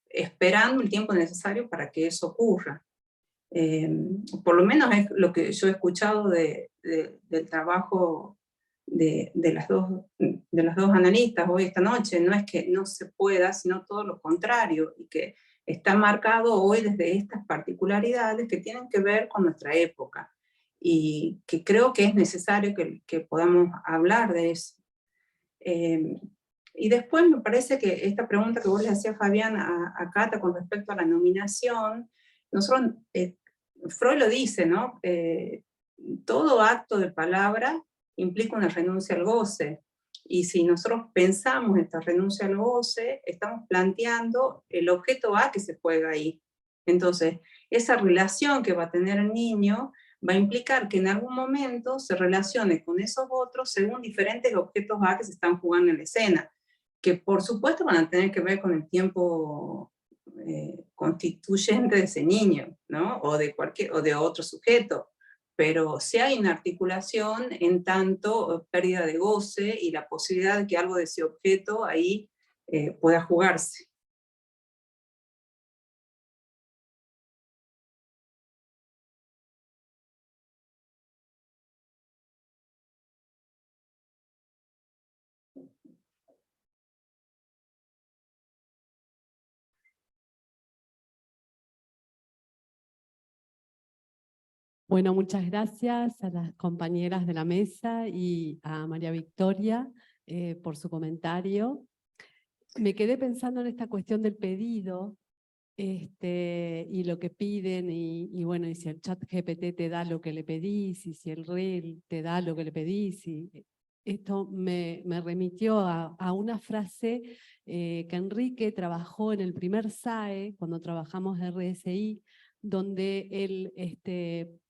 Esperando el tiempo necesario para que eso ocurra. Por lo menos es lo que yo he escuchado del trabajo de las dos analistas hoy esta noche. No es que no se pueda, sino todo lo contrario, y que está marcado hoy desde estas particularidades que tienen que ver con nuestra época, y que creo que es necesario que podamos hablar de eso. Y después me parece que esta pregunta que vos le hacías, Fabián, a Cata con respecto a la nominación, nosotros, Freud lo dice, ¿no? Todo acto de palabra implica una renuncia al goce, y si nosotros pensamos esta renuncia al goce, estamos planteando el objeto A que se juega ahí. Entonces, esa relación que va a tener el niño va a implicar que en algún momento se relacione con esos otros según diferentes objetos A que se están jugando en la escena, que por supuesto van a tener que ver con el tiempo constituyente de ese niño, ¿no? O de otro sujeto. Pero si hay una articulación en tanto pérdida de goce y la posibilidad de que algo de ese objeto ahí pueda jugarse. Bueno, muchas gracias a las compañeras de la mesa y a María Victoria por su comentario. Me quedé pensando en esta cuestión del pedido y lo que piden, y bueno, y si el chat GPT te da lo que le pedís, y si el REL te da lo que le pedís, y esto me remitió a una frase que Enrique trabajó en el primer SAE, cuando trabajamos RSI, donde él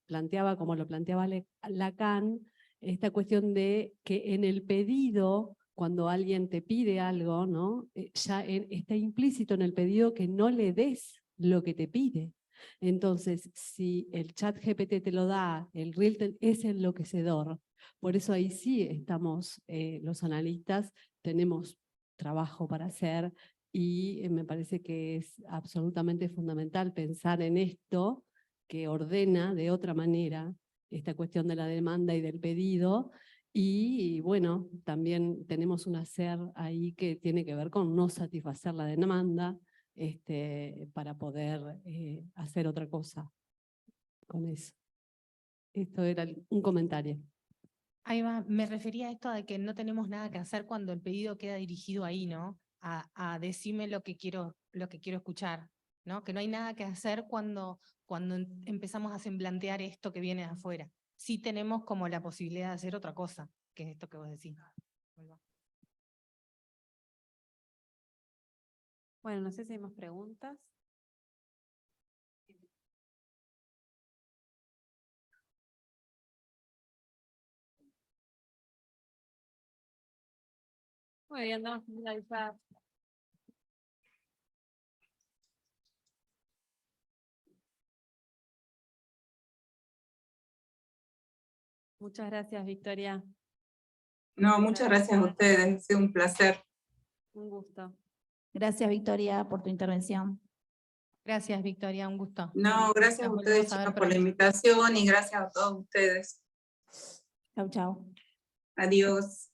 planteaba, como lo planteaba Lacan, esta cuestión de que en el pedido, cuando alguien te pide algo, ¿no? Ya está implícito en el pedido que no le des lo que te pide. Entonces, si el chat GPT te lo da, el REL es enloquecedor. Por eso ahí sí estamos, los analistas, tenemos trabajo para hacer, y me parece que es absolutamente fundamental pensar en esto que ordena de otra manera esta cuestión de la demanda y del pedido. Y bueno, también tenemos un hacer ahí que tiene que ver con no satisfacer la demanda para poder hacer otra cosa con eso. Esto era un comentario. Ahí va, me refería a esto de que no tenemos nada que hacer cuando el pedido queda dirigido ahí, ¿no? A decirme lo que quiero escuchar, ¿no? Que no hay nada que hacer cuando empezamos a semblantear esto que viene de afuera. Sí tenemos como la posibilidad de hacer otra cosa, que es esto que vos decís. Bueno, no sé si hay más preguntas. Muy bien, vamos a finalizar. Muchas gracias, Victoria. No, muchas gracias a ustedes, ha sido un placer. Un gusto. Gracias, Victoria, por tu intervención. Gracias, Victoria, un gusto. No, gracias a Nos ustedes, volvemos a ver chicas, por la pronto. invitación y gracias a todos ustedes. Chau, chau. Adiós.